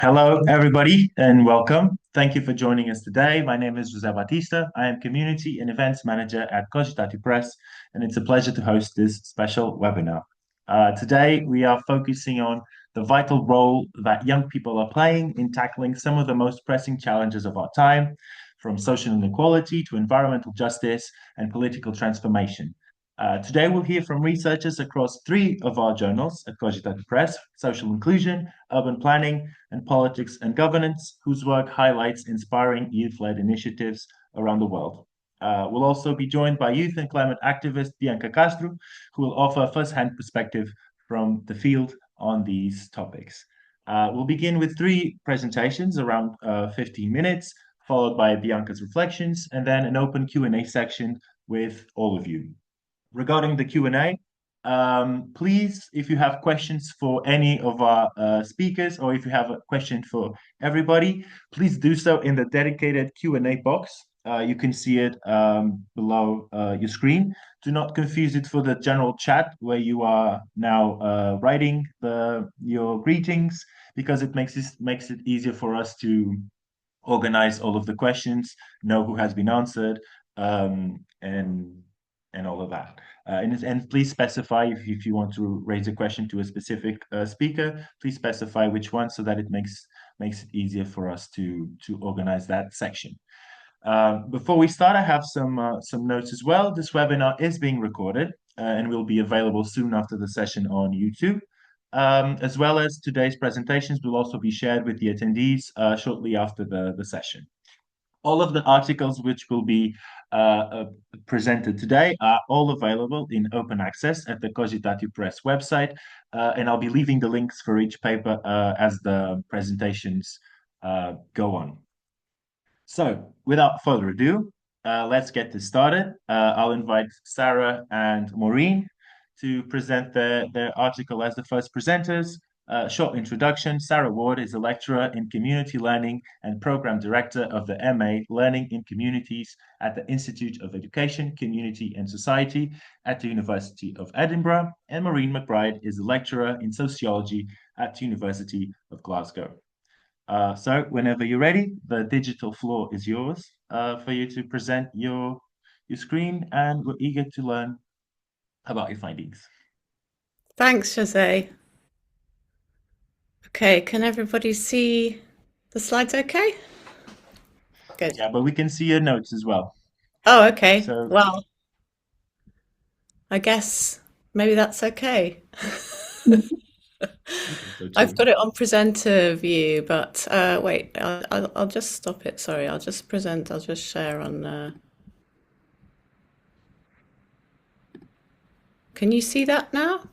Hello, everybody, and welcome. Thank you for joining us today. My name is José Batista. I am Community and Events Manager at Cogitatio Press, and it's a pleasure to host this special webinar. Today, we are focusing on the vital role that young people are playing in tackling some of the most pressing challenges of our time, from social inequality to environmental justice and political transformation. Today, we'll hear from researchers across three of our journals at Cogitatio Press: Social Inclusion, Urban Planning, and Politics and Governance, whose work highlights inspiring youth-led initiatives around the world. We'll also be joined by youth and climate activist Bianca Castro, who will offer a first-hand perspective from the field on these topics. We'll begin with three presentations around 15 minutes, followed by Bianca's reflections, and then an open Q&A section with all of you. Regarding the Q&A, please, if you have questions for any of our speakers, or if you have a question for everybody, please do so in the dedicated Q&A box. You can see it below your screen. Do not confuse it for the general chat where you are now writing your greetings, because it makes it easier for us to organize all of the questions, know who has been answered, and all of that. And please specify if you want to raise a question to a specific speaker, please specify which one, so that it makes it easier for us to organize that section. Before we start, I have some notes as well. This webinar is being recorded and will be available soon after the session on YouTube. As well as today's presentations will also be shared with the attendees shortly after the session. All of the articles which will be presented today are all available in open access at the Cogitatio Press website, and I'll be leaving the links for each paper as the presentations go on. So, without further ado, let's get this started. I'll invite Sarah and Maureen to present their article as the first presenters. Short introduction: Sarah Ward is a lecturer in community learning and program director of the MA Learning in Communities at the Institute of Education, Community and Society at the University of Edinburgh, and Maureen McBride is a lecturer in sociology at the University of Glasgow. So whenever you're ready, the digital floor is yours for you to present your screen, and we're eager to learn about your findings. Thanks, Jose. Okay, can everybody see the slides okay? Good. Yeah, but we can see your notes as well. Oh, okay. So, Well, I guess maybe that's okay. so I've too. got it on presenter view, but wait, I'll just stop it. Sorry, I'll just present. I'll just share on. Can you see that now?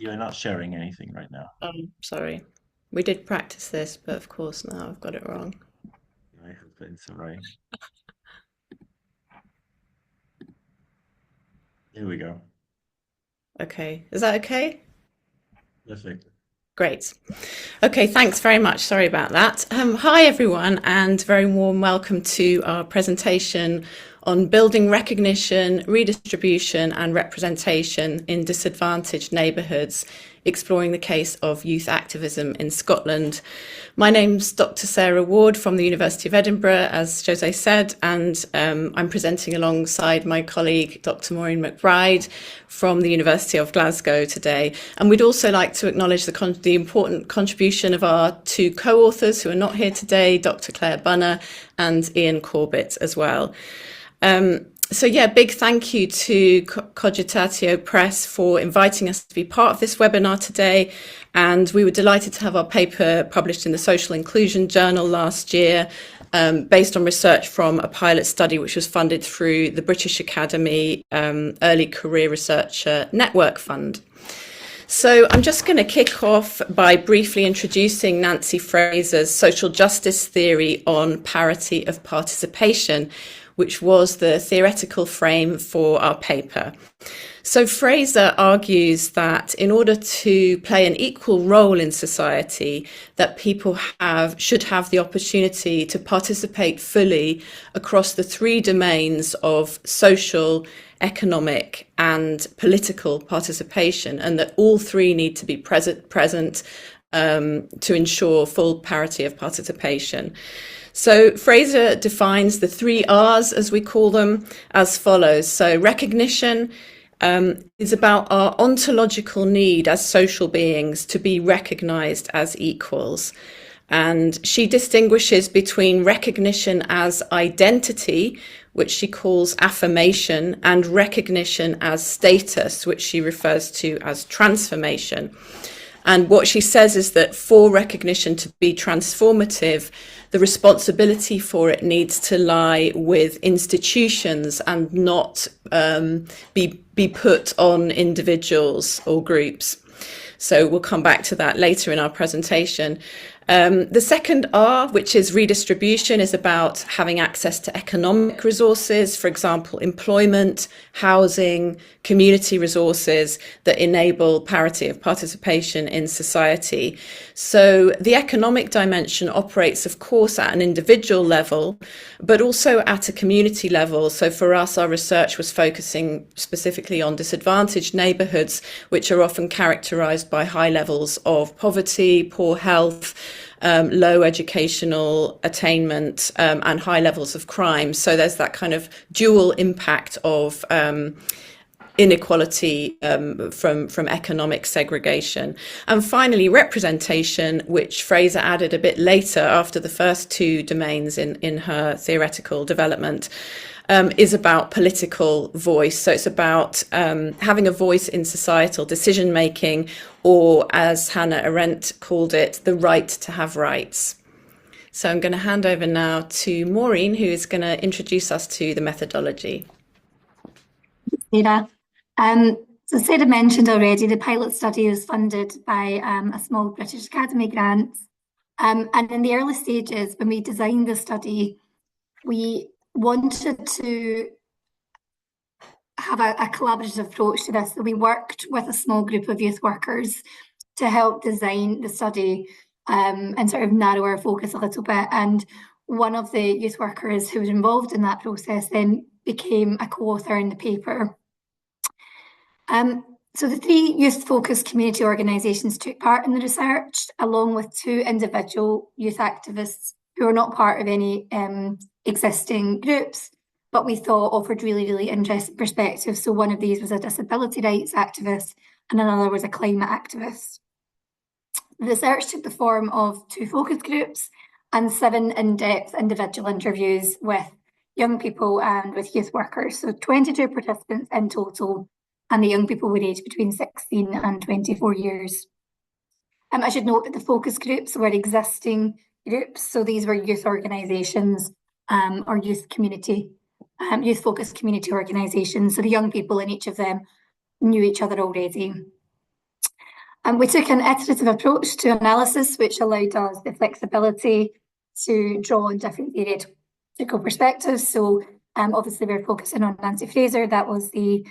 You're not sharing anything right now. Sorry. We did practice this, but of course now I've got it wrong. I hope it's all right. Here we go. Okay, is that okay? Perfect. Great. Okay, thanks very much. Sorry about that. Hi, everyone, and very warm welcome to our presentation on building recognition, redistribution, and representation in disadvantaged neighbourhoods, exploring the case of youth activism in Scotland. My name's Dr. Sarah Ward from the University of Edinburgh, as Jose said, and I'm presenting alongside my colleague, Dr. Maureen McBride from the University of Glasgow today. And we'd also like to acknowledge the important contribution of our two co-authors who are not here today, Dr. Claire Bunner and Ian Corbett as well. So yeah, big thank you to Cogitatio Press for inviting us to be part of this webinar today. And we were delighted to have our paper published in the Social Inclusion Journal last year, based on research from a pilot study which was funded through the British Academy Early Career Researcher Network Fund. So I'm just going to kick off by briefly introducing Nancy Fraser's social justice theory on parity of participation, which was the theoretical frame for our paper. So Fraser argues that in order to play an equal role in society, that people should have the opportunity to participate fully across the three domains of social, economic, and political participation, and that all three need to be present to ensure full parity of participation. So Fraser defines the 3 R's, as we call them, as follows. So recognition is about our ontological need as social beings to be recognised as equals. And she distinguishes between recognition as identity, which she calls affirmation, and recognition as status, which she refers to as transformation. And what she says is that for recognition to be transformative, the responsibility for it needs to lie with institutions and not be put on individuals or groups. So we'll come back to that later in our presentation. The second R, which is redistribution, is about having access to economic resources, for example, employment, housing, community resources that enable parity of participation in society. So the economic dimension operates, of course, at an individual level, but also at a community level. So for us, our research was focusing specifically on disadvantaged neighbourhoods, which are often characterised by high levels of poverty, poor health, low educational attainment, and high levels of crime. So there's that kind of dual impact of inequality from economic segregation. And finally, representation, which Fraser added a bit later after the first 2 domains in her theoretical development, is about political voice. So it's about having a voice in societal decision making, or as Hannah Arendt called it, the right to have rights. So I'm going to hand over now to Maureen, who is going to introduce us to the methodology. Sarah. So Sarah mentioned already the pilot study was funded by a small British Academy grant. And in the early stages, when we designed the study, we wanted to have a collaborative approach to this. So we worked with a small group of youth workers to help design the study and sort of narrow our focus a little bit. And one of the youth workers who was involved in that process then became a co-author in the paper. So the 3 youth-focused community organisations took part in the research, along with 2 individual youth activists who are not part of any existing groups, but we thought offered really, really interesting perspectives. So one of these was a disability rights activist and another was a climate activist. The research took the form of 2 focus groups and 7 in-depth individual interviews with young people and with youth workers. So 22 participants in total, and the young people were aged between 16 and 24 years. I should note that the focus groups were existing groups. So these were youth organisations or youth focused community organisations. So the young people in each of them knew each other already. We took an iterative approach to analysis, which allowed us the flexibility to draw on different theoretical perspectives. So obviously we're focusing on Nancy Fraser. That was the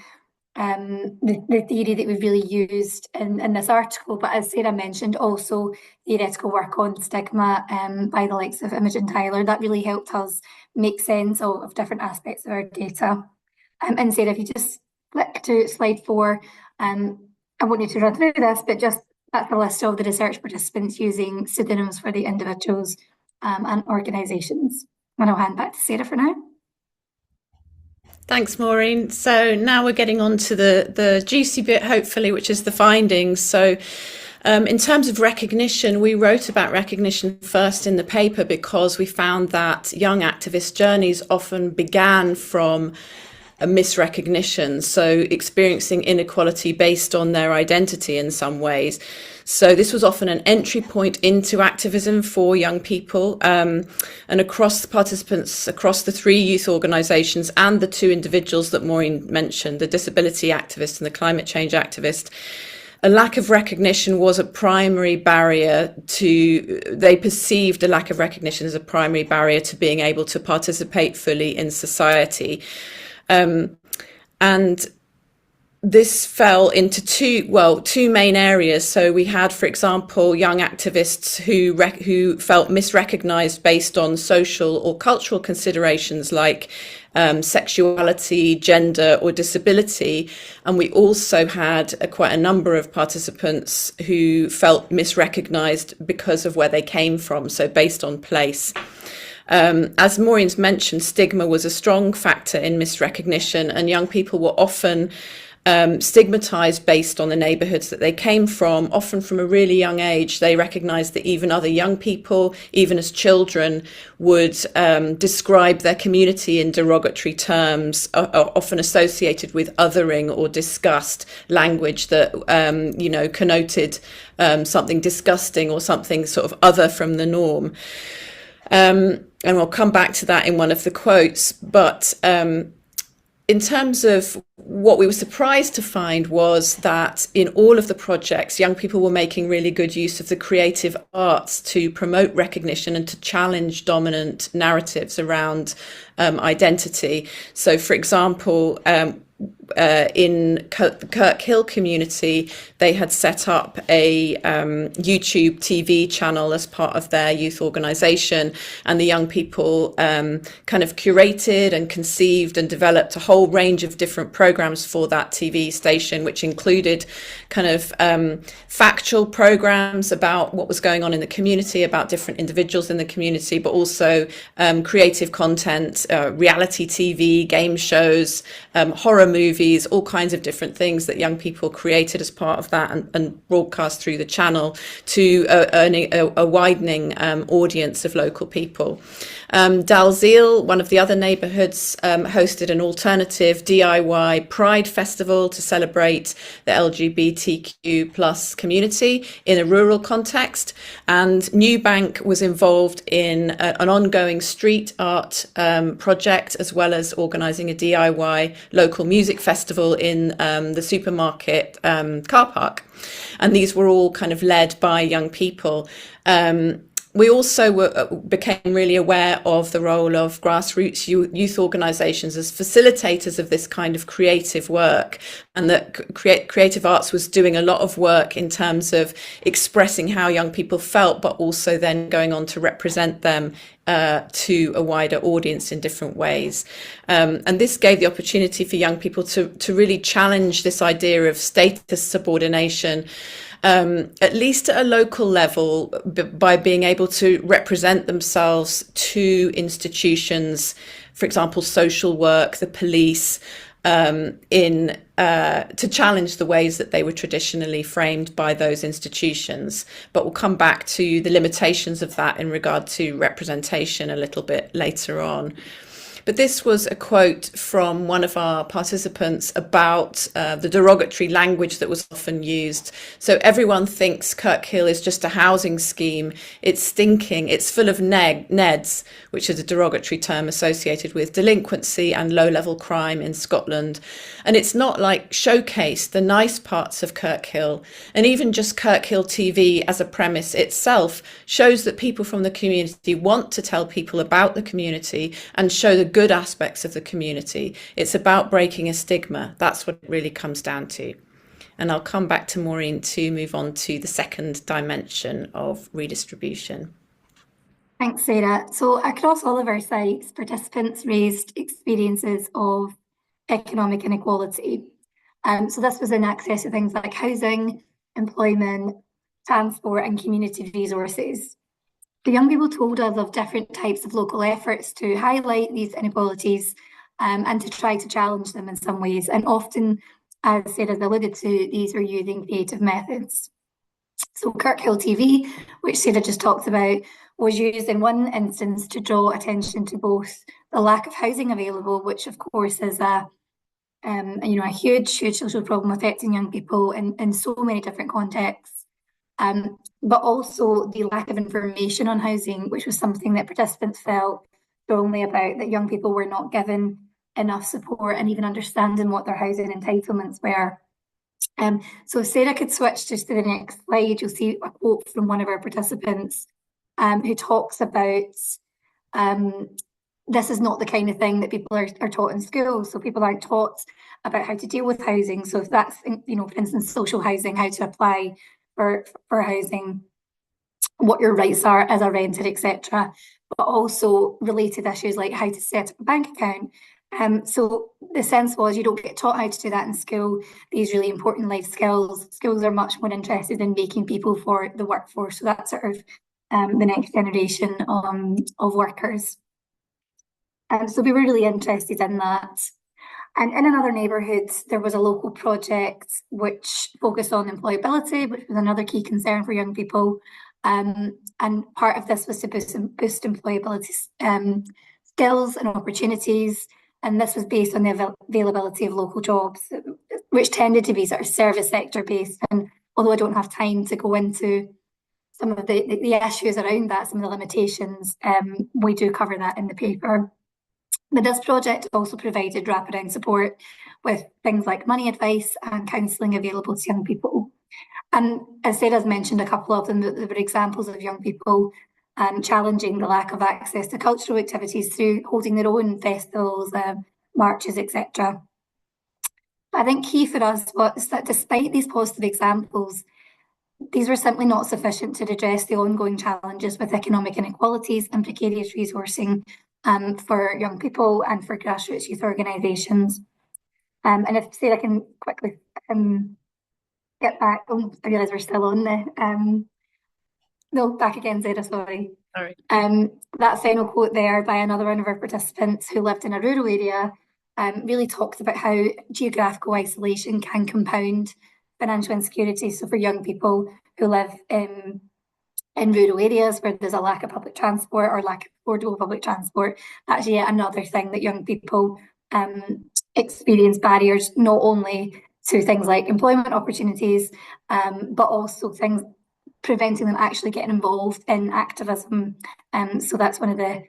theory that we've really used in this article, but as Sarah mentioned, also theoretical work on stigma by the likes of Imogen Tyler, that really helped us make sense of different aspects of our data. And Sarah, if you just flick to slide 4, I won't need to run through this, but just that's a list of the research participants using pseudonyms for the individuals and organisations. And I'll hand back to Sarah for now. Thanks, Maureen. So now we're getting on to the juicy bit, hopefully, which is the findings. So in terms of recognition, we wrote about recognition first in the paper because we found that young activist journeys often began from a misrecognition, so experiencing inequality based on their identity in some ways. So this was often an entry point into activism for young people, and across the participants, across the 3 youth organisations and the 2 individuals that Maureen mentioned, the disability activist and the climate change activist, a lack of recognition was a primary barrier to, they perceived a lack of recognition as a primary barrier to being able to participate fully in society. And this fell into two main areas. So we had, for example, young activists who felt misrecognized based on social or cultural considerations like sexuality, gender, or disability. And we also had quite a number of participants who felt misrecognized because of where they came from, so based on place. As Maureen's mentioned, stigma was a strong factor in misrecognition, and young people were often stigmatized based on the neighbourhoods that they came from. Often from a really young age, they recognised that even other young people, even as children, would describe their community in derogatory terms, often associated with othering or disgust, language that connoted something disgusting or something sort of other from the norm. And we'll come back to that in one of the quotes. But in terms of what we were surprised to find was that in all of the projects, young people were making really good use of the creative arts to promote recognition and to challenge dominant narratives around identity. So, for example, in the Kirkhill community, they had set up a YouTube TV channel as part of their youth organisation, and the young people kind of curated and conceived and developed a whole range of different programmes for that TV station, which included kind of factual programmes about what was going on in the community, about different individuals in the community, but also creative content, reality TV, game shows, horror movies, all kinds of different things that young people created as part of that and broadcast through the channel to a widening audience of local people. Dalziel, one of the other neighbourhoods, hosted an alternative DIY Pride Festival to celebrate the LGBTQ plus community in a rural context. And Newbank was involved in an ongoing street art project, as well as organising a DIY local music festival in the supermarket car park. And these were all kind of led by young people. We also became really aware of the role of grassroots youth organisations as facilitators of this kind of creative work, and that creative arts was doing a lot of work in terms of expressing how young people felt, but also then going on to represent them to a wider audience in different ways. And this gave the opportunity for young people to really challenge this idea of status subordination, at least at a local level, by being able to represent themselves to institutions, for example, social work, the police, to challenge the ways that they were traditionally framed by those institutions. But we'll come back to the limitations of that in regard to representation a little bit later on. But this was a quote from one of our participants about the derogatory language that was often used. So everyone thinks Kirkhill is just a housing scheme. It's stinking. It's full of neds, which is a derogatory term associated with delinquency and low-level crime in Scotland. And it's not like showcase the nice parts of Kirkhill. And even just Kirkhill TV as a premise itself shows that people from the community want to tell people about the community and show the good aspects of the community. It's about breaking a stigma. That's what it really comes down to. And I'll come back to Maureen to move on to the second dimension of redistribution. Thanks, Sarah. So across all of our sites, participants raised experiences of economic inequality. So this was in access to things like housing, employment, transport, and community resources. The young people told us of different types of local efforts to highlight these inequalities and to try to challenge them in some ways. And often, as Sarah's alluded to, these were using creative methods. So Kirkhill TV, which Sarah just talked about, was used in one instance to draw attention to both the lack of housing available, which of course is a huge social problem affecting young people in so many different contexts. But also the lack of information on housing, which was something that participants felt strongly about, that young people were not given enough support and even understanding what their housing entitlements were. So if Sarah could switch just to the next slide, you'll see a quote from one of our participants who talks about this is not the kind of thing that people are taught in school. So people aren't taught about how to deal with housing. So if that's, for instance, social housing, how to apply for housing, what your rights are as a renter, etc. But also related issues like how to set up a bank account. So the sense was you don't get taught how to do that in school. These really important life skills. Schools are much more interested in making people for the workforce. So that's sort of the next generation of workers. So we were really interested in that. And in another neighbourhood, there was a local project which focused on employability, which was another key concern for young people. And part of this was to boost employability skills and opportunities. And this was based on the availability of local jobs, which tended to be sort of service sector based. And although I don't have time to go into some of the issues around that, some of the limitations, we do cover that in the paper. But this project also provided wraparound support with things like money advice and counselling available to young people. And as Sarah's mentioned, a couple of them, there were examples of young people challenging the lack of access to cultural activities through holding their own festivals, marches, etc. I think key for us was that despite these positive examples, these were simply not sufficient to address the ongoing challenges with economic inequalities and precarious resourcing for young people and for grassroots youth organisations. And if Sarah can quickly get back, I realise we're still on the, no, back again, Sarah, sorry. Sorry. That final quote there by another one of our participants who lived in a rural area really talked about how geographical isolation can compound financial insecurity. So for young people who live in rural areas where there's a lack of public transport or lack of affordable public transport, that's yet another thing that young people experience barriers, not only to things like employment opportunities, but also things preventing them actually getting involved in activism. So that's one of the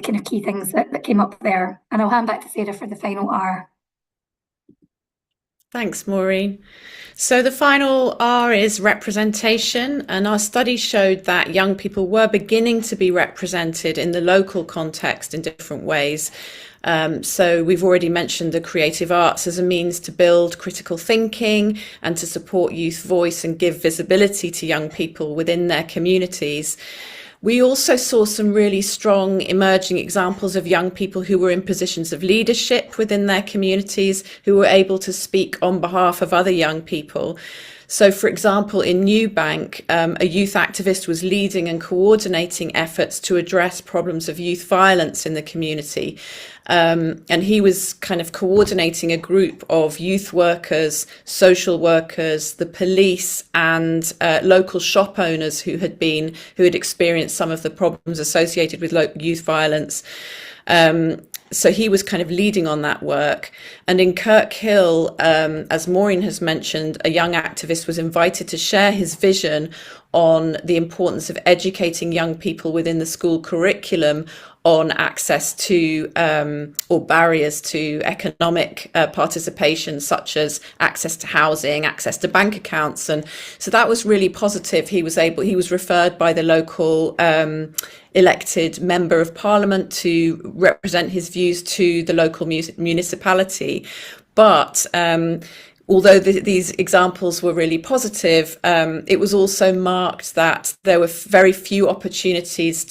kind of key things that came up there. And I'll hand back to Sarah for the final R. Thanks, Maureen. So the final R is representation, and our study showed that young people were beginning to be represented in the local context in different ways. So we've already mentioned the creative arts as a means to build critical thinking and to support youth voice and give visibility to young people within their communities. We also saw some really strong emerging examples of young people who were in positions of leadership within their communities, who were able to speak on behalf of other young people. So, for example, in Newbank, a youth activist was leading and coordinating efforts to address problems of youth violence in the community. And he was kind of coordinating a group of youth workers, social workers, the police, and local shop owners who had experienced some of the problems associated with youth violence. So he was kind of leading on that work. And in Kirkhill, as Maureen has mentioned, a young activist was invited to share his vision on the importance of educating young people within the school curriculum on access to or barriers to economic participation, such as access to housing, access to bank accounts. And so that was really positive. He was referred by the local elected member of parliament to represent his views to the local municipality. But although these examples were really positive, it was also marked that there were very few opportunities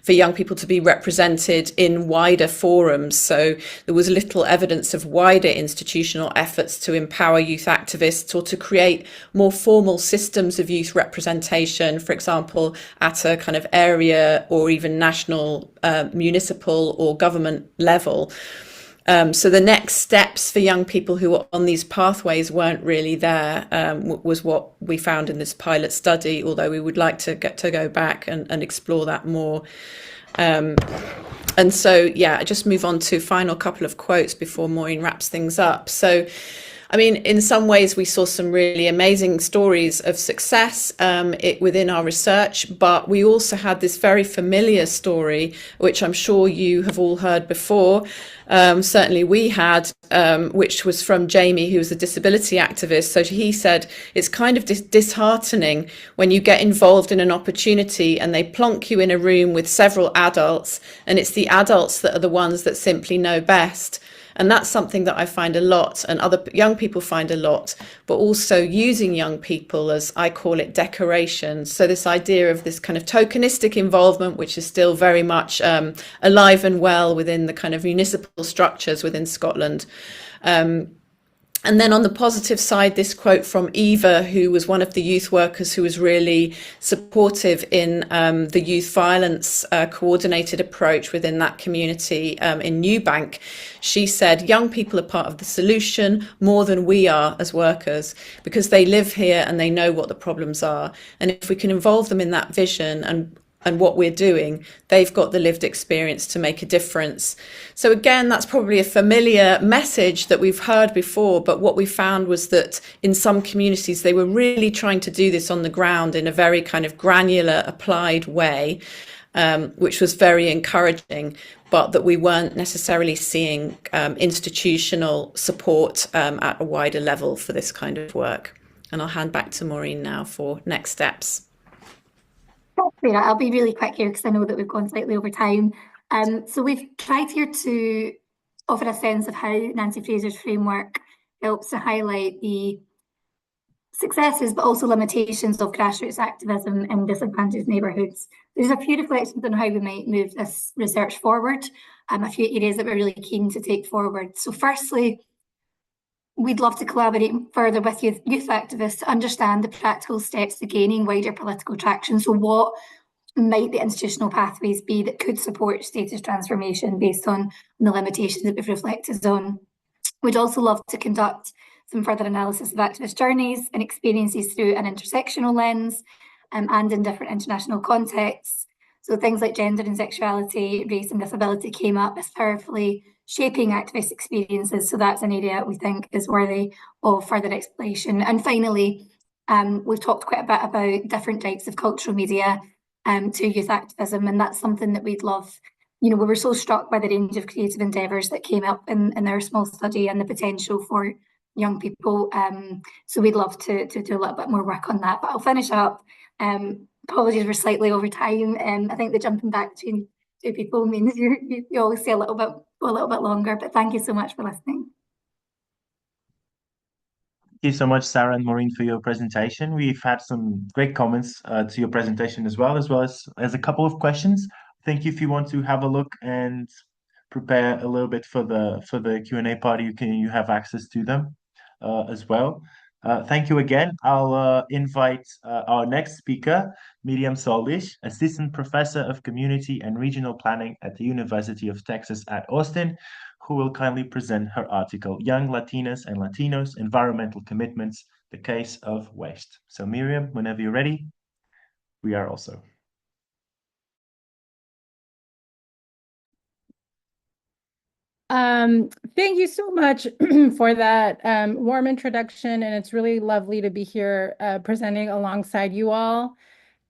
for young people to be represented in wider forums. So there was little evidence of wider institutional efforts to empower youth activists or to create more formal systems of youth representation, for example, at a kind of area or even national, municipal or government level. So the next steps for young people who were on these pathways weren't really there, was what we found in this pilot study, although we would like to go back and explore that more. And so, yeah, I just move on to final couple of quotes before Maureen wraps things up. So I mean, in some ways, we saw some really amazing stories of success within our research, but we also had this very familiar story, which I'm sure you have all heard before. Certainly we had, which was from Jamie, who was a disability activist. So he said it's kind of disheartening when you get involved in an opportunity and they plonk you in a room with several adults, and it's the adults that are the ones that simply know best. And that's something that I find a lot, and other young people find a lot, but also using young people as, I call it, decorations. So this idea of this kind of tokenistic involvement, which is still very much alive and well within the kind of municipal structures within Scotland. And then on the positive side, this quote from Eva, who was one of the youth workers who was really supportive in the youth violence coordinated approach within that community in Newbank. She said, young people are part of the solution more than we are as workers, because they live here and they know what the problems are. And if we can involve them in that vision and what we're doing, they've got the lived experience to make a difference. So again, that's probably a familiar message that we've heard before, but what we found was that in some communities, they were really trying to do this on the ground in a very kind of granular, applied way, which was very encouraging, but that we weren't necessarily seeing institutional support at a wider level for this kind of work. And I'll hand back to Maureen now for next steps. I'll be really quick here because I know that we've gone slightly over time. So we've tried here to offer a sense of how Nancy Fraser's framework helps to highlight the successes but also limitations of grassroots activism in disadvantaged neighbourhoods. There's a few reflections on how we might move this research forward, a few areas that we're really keen to take forward. So firstly, we'd love to collaborate further with youth activists to understand the practical steps to gaining wider political traction. So what might the institutional pathways be that could support status transformation based on the limitations that we've reflected on? We'd also love to conduct some further analysis of activist journeys and experiences through an intersectional lens and in different international contexts. So things like gender and sexuality, race and disability came up as powerfully shaping activist experiences. So that's an area we think is worthy of further exploration. And finally, we've talked quite a bit about different types of cultural media to youth activism, and that's something that we'd love. You know, we were so struck by the range of creative endeavours that came up in our small study and the potential for young people. So we'd love to do a little bit more work on that. But I'll finish up. Apologies, we're slightly over time. I think the jumping back between two people means you always stay a little bit longer, but thank you so much for listening. Thank you so much, Sarah and Maureen, for your presentation. We've had some great comments to your presentation as well as a couple of questions. I think if you want to have a look and prepare a little bit for the Q&A part, you have access to them as well. Thank you again. I'll invite our next speaker, Miriam Solis, Assistant Professor of Community and Regional Planning at the University of Texas at Austin, who will kindly present her article, Young Latinas and Latinos, Environmental Commitments, the Case of Waste. So Miriam, whenever you're ready, we are also. Thank you so much for that warm introduction, and it's really lovely to be here presenting alongside you all.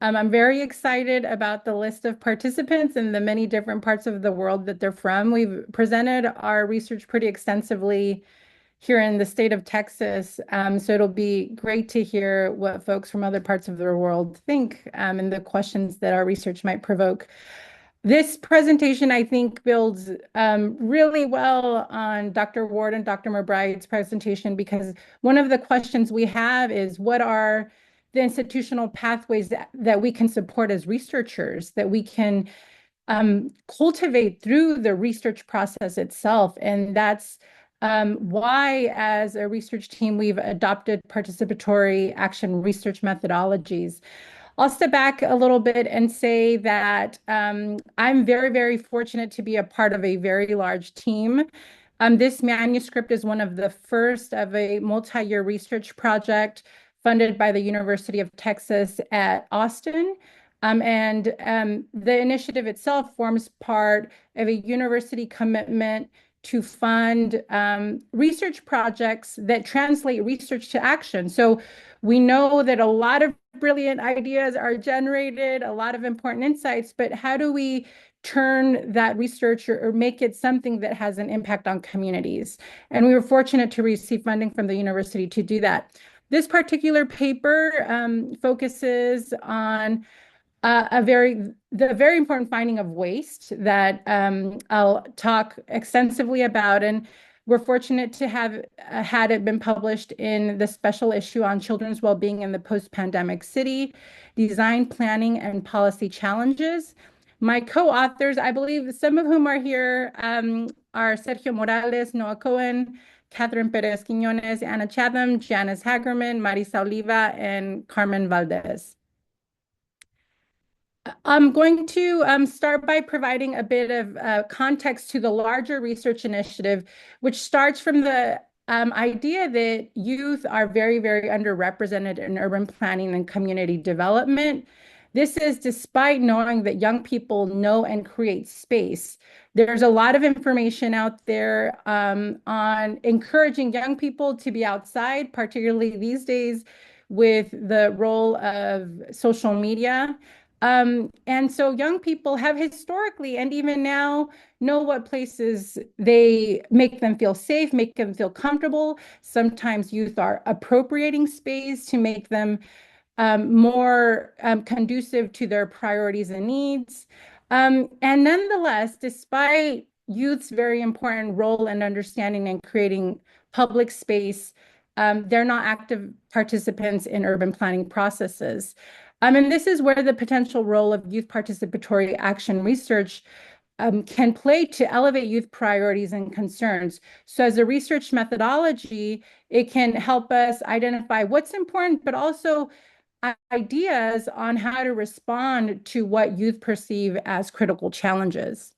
I'm very excited about the list of participants and the many different parts of the world that they're from. We've presented our research pretty extensively here in the state of Texas, so it'll be great to hear what folks from other parts of the world think and the questions that our research might provoke. This presentation, I think, builds really well on Dr. Ward and Dr. McBride's presentation, because one of the questions we have is, what are the institutional pathways that we can support as researchers, that we can cultivate through the research process itself? And that's why, as a research team, we've adopted participatory action research methodologies. I'll step back a little bit and say that I'm very, very fortunate to be a part of a very large team. This manuscript is one of the first of a multi-year research project funded by the University of Texas at Austin. The initiative itself forms part of a university commitment to fund research projects that translate research to action. So we know that a lot of brilliant ideas are generated, a lot of important insights, but how do we turn that research or make it something that has an impact on communities? And we were fortunate to receive funding from the university to do that. This particular paper focuses on the very important finding of waste that I'll talk extensively about. And we're fortunate to have had it been published in the special issue on children's well-being in the post-pandemic city, design, planning, and policy challenges. My co-authors, I believe some of whom are here, are Sergio Morales, Noah Cohen, Catherine Perez Quiñones, Anna Chatham, Janice Hagerman, Marisa Oliva, and Carmen Valdez. I'm going to start by providing a bit of context to the larger research initiative, which starts from the idea that youth are very, very underrepresented in urban planning and community development. This is despite knowing that young people know and create space. There's a lot of information out there on encouraging young people to be outside, particularly these days with the role of social media. And so young people have historically and even now know what places they make them feel safe, make them feel comfortable. Sometimes youth are appropriating space to make them more conducive to their priorities and needs. And nonetheless, despite youth's very important role and understanding in creating public space, they're not active participants in urban planning processes. And this is where the potential role of youth participatory action research can play to elevate youth priorities and concerns. So as a research methodology, it can help us identify what's important, but also ideas on how to respond to what youth perceive as critical challenges.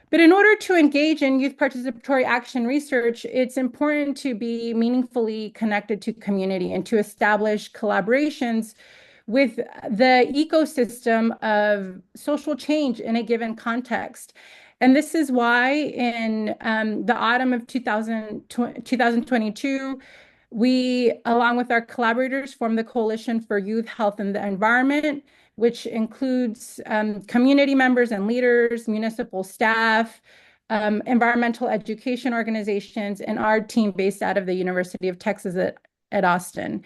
But in order to engage in youth participatory action research, it's important to be meaningfully connected to community and to establish collaborations with the ecosystem of social change in a given context. And this is why in the autumn of 2022, we, along with our collaborators, formed the Coalition for Youth, Health, and the Environment, which includes community members and leaders, municipal staff, environmental education organizations, and our team based out of the University of Texas at Austin.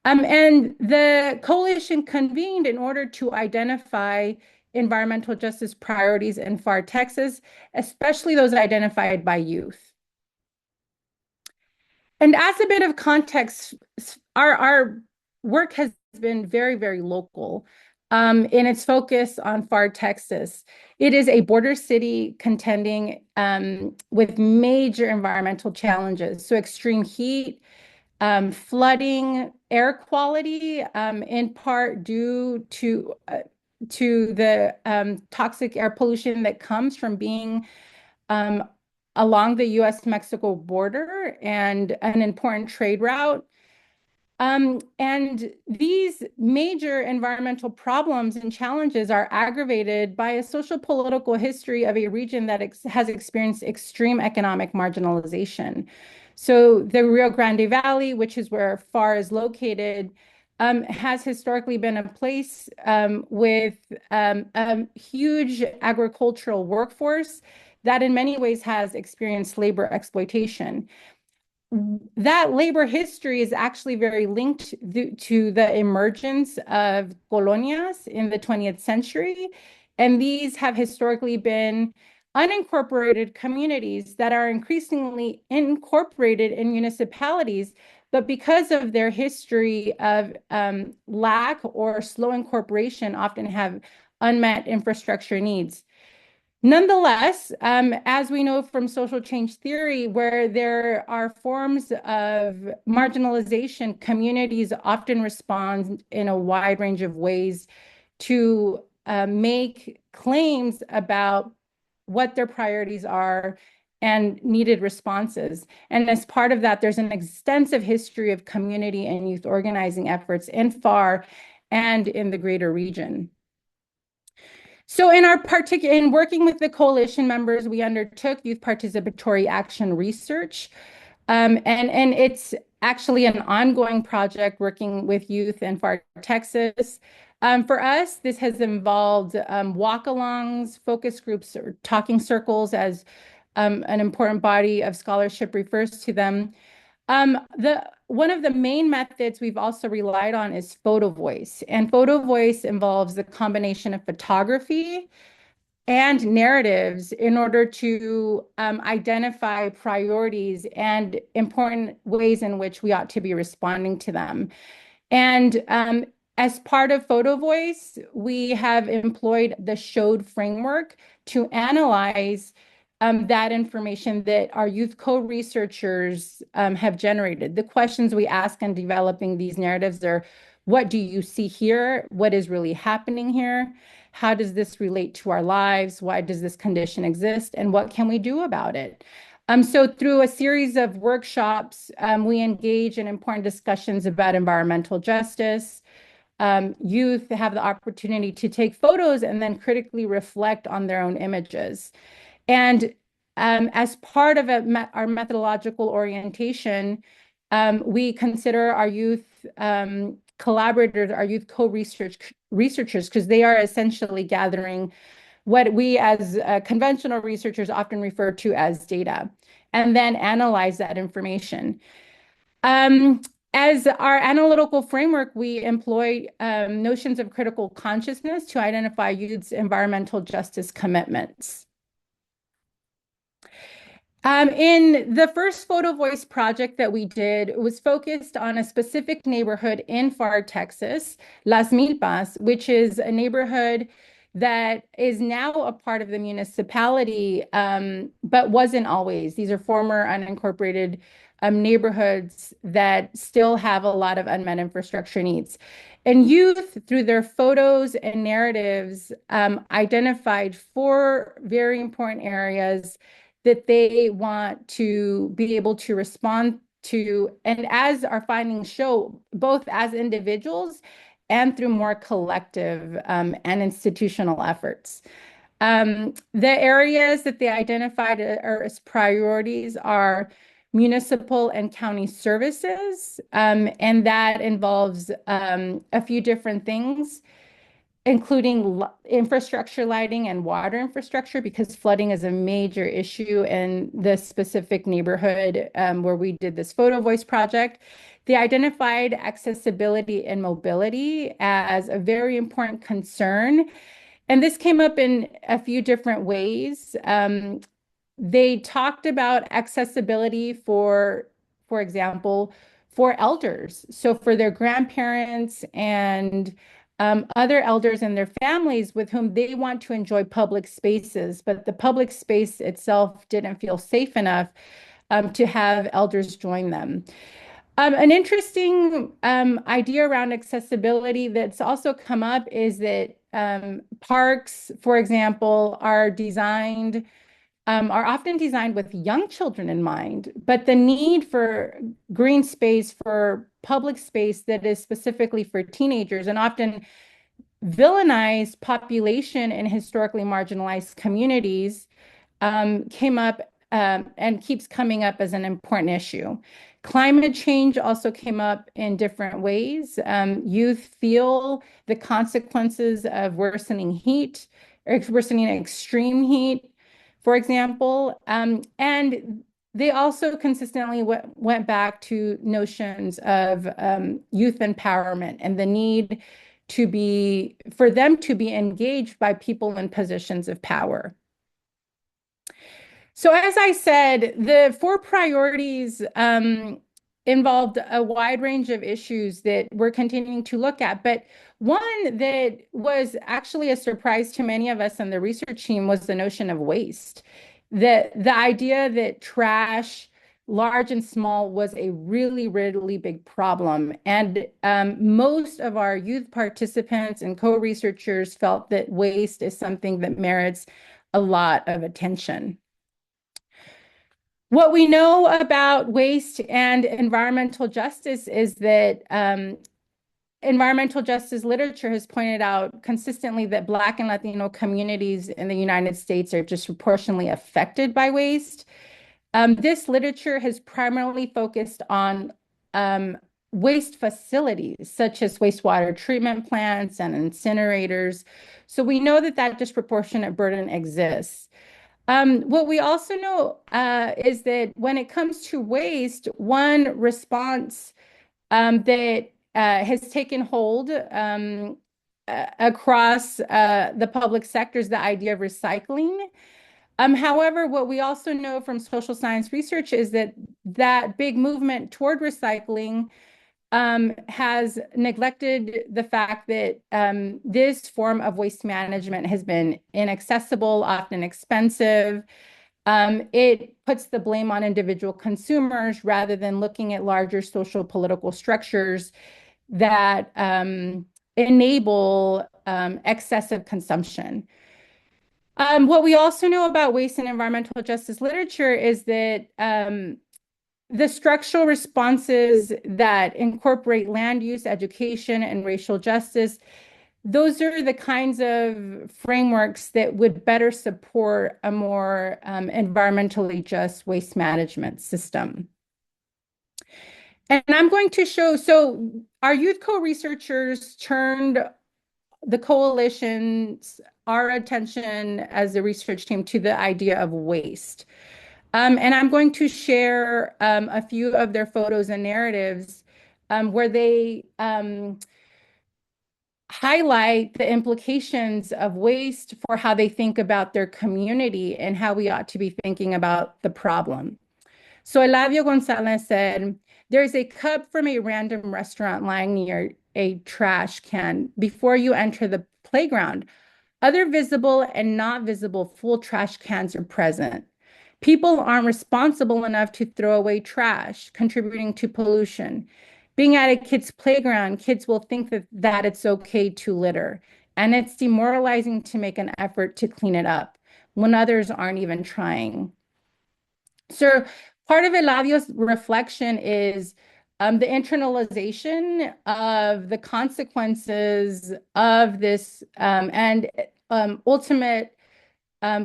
And the coalition convened in order to identify environmental justice priorities in FAR Texas, especially those identified by youth. And as a bit of context, our work has been very, very local in its focus on FAR Texas. It is a border city contending with major environmental challenges, so extreme heat, flooding, air quality, in part due to the toxic air pollution that comes from being along the US-Mexico border and an important trade route. And these major environmental problems and challenges are aggravated by a social political history of a region that has experienced extreme economic marginalization. So the Rio Grande Valley, which is where FAR is located, has historically been a place with a huge agricultural workforce that in many ways has experienced labor exploitation. That labor history is actually very linked to the emergence of colonias in the 20th century. And these have historically been unincorporated communities that are increasingly incorporated in municipalities, but because of their history of lack or slow incorporation, often have unmet infrastructure needs. Nonetheless, as we know from social change theory, where there are forms of marginalization, communities often respond in a wide range of ways to make claims about what their priorities are and needed responses. And as part of that, there's an extensive history of community and youth organizing efforts in FAR and in the greater region. So in working with the coalition members, we undertook youth participatory action research. And it's actually an ongoing project working with youth in far Texas. For us, this has involved walk-alongs, focus groups, or talking circles, as an important body of scholarship refers to them. One of the main methods we've also relied on is photo voice. And photo voice involves the combination of photography and narratives in order to identify priorities and important ways in which we ought to be responding to them. And as part of Photo Voice, we have employed the SHOWed framework to analyze that information that our youth co-researchers have generated. The questions we ask in developing these narratives are, what do you see here? What is really happening here? How does this relate to our lives? Why does this condition exist? And what can we do about it? So through a series of workshops, we engage in important discussions about environmental justice. Youth have the opportunity to take photos and then critically reflect on their own images. And as part of our methodological orientation, we consider our youth collaborators, our youth co-researchers, because they are essentially gathering what we as conventional researchers often refer to as data, and then analyze that information. As our analytical framework, we employ notions of critical consciousness to identify youth's environmental justice commitments. In the first Photo Voice project that we did, it was focused on a specific neighborhood in far Texas, Las Milpas, which is a neighborhood that is now a part of the municipality, but wasn't always. These are former unincorporated neighborhoods that still have a lot of unmet infrastructure needs. And youth, through their photos and narratives, identified 4 very important areas that they want to be able to respond to, and as our findings show, both as individuals and through more collective and institutional efforts. The areas that they identified as priorities are municipal and county services, and that involves a few different things, including infrastructure lighting and water infrastructure, because flooding is a major issue in this specific neighborhood where we did this Photo Voice project. They identified accessibility and mobility as a very important concern. And this came up in a few different ways. They talked about accessibility for example, for elders. So for their grandparents and other elders and their families with whom they want to enjoy public spaces, but the public space itself didn't feel safe enough to have elders join them. An interesting idea around accessibility that's also come up is that parks, for example, are often designed with young children in mind, but the need for green space, for public space that is specifically for teenagers, and often villainized population in historically marginalized communities, came up and keeps coming up as an important issue. Climate change also came up in different ways. Youth feel the consequences of worsening heat, or worsening extreme heat, for example, and they also consistently went back to notions of youth empowerment and the need for them to be engaged by people in positions of power. So as I said, the 4 priorities involved a wide range of issues that we're continuing to look at. But one that was actually a surprise to many of us in the research team was the notion of waste. The idea that trash, large and small, was a really, really big problem. And most of our youth participants and co-researchers felt that waste is something that merits a lot of attention. What we know about waste and environmental justice is that environmental justice literature has pointed out consistently that Black and Latino communities in the United States are disproportionately affected by waste. This literature has primarily focused on waste facilities, such as wastewater treatment plants and incinerators. So we know that that disproportionate burden exists. What we also know is that when it comes to waste, one response that has taken hold across the public sector is the idea of recycling. However, what we also know from social science research is that that big movement toward recycling has neglected the fact that this form of waste management has been inaccessible, often expensive. It puts the blame on individual consumers rather than looking at larger social political structures that enable excessive consumption. What we also know about waste and environmental justice literature is that the structural responses that incorporate land use, education, and racial justice, those are the kinds of frameworks that would better support a more environmentally just waste management system. And I'm going to show, so our youth co-researchers turned the coalitions, our attention as a research team to the idea of waste. And I'm going to share a few of their photos and narratives where they highlight the implications of waste for how they think about their community and how we ought to be thinking about the problem. So Elavio Gonzalez said, "There's a cup from a random restaurant lying near a trash can before you enter the playground. Other visible and not visible full trash cans are present. People aren't responsible enough to throw away trash, contributing to pollution. Being at a kid's playground, kids will think that it's okay to litter, and it's demoralizing to make an effort to clean it up when others aren't even trying." So part of Elavio's reflection is the internalization of the consequences of this and ultimate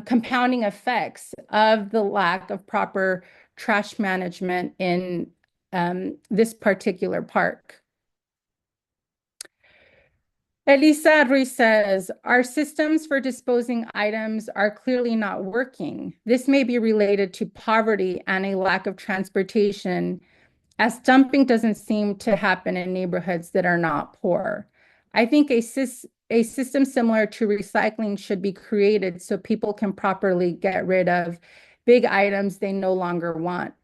compounding effects of the lack of proper trash management in this particular park. Elisa Ruiz says, "Our systems for disposing items are clearly not working. This may be related to poverty and a lack of transportation, as dumping doesn't seem to happen in neighborhoods that are not poor. I think a system similar to recycling should be created so people can properly get rid of big items they no longer want."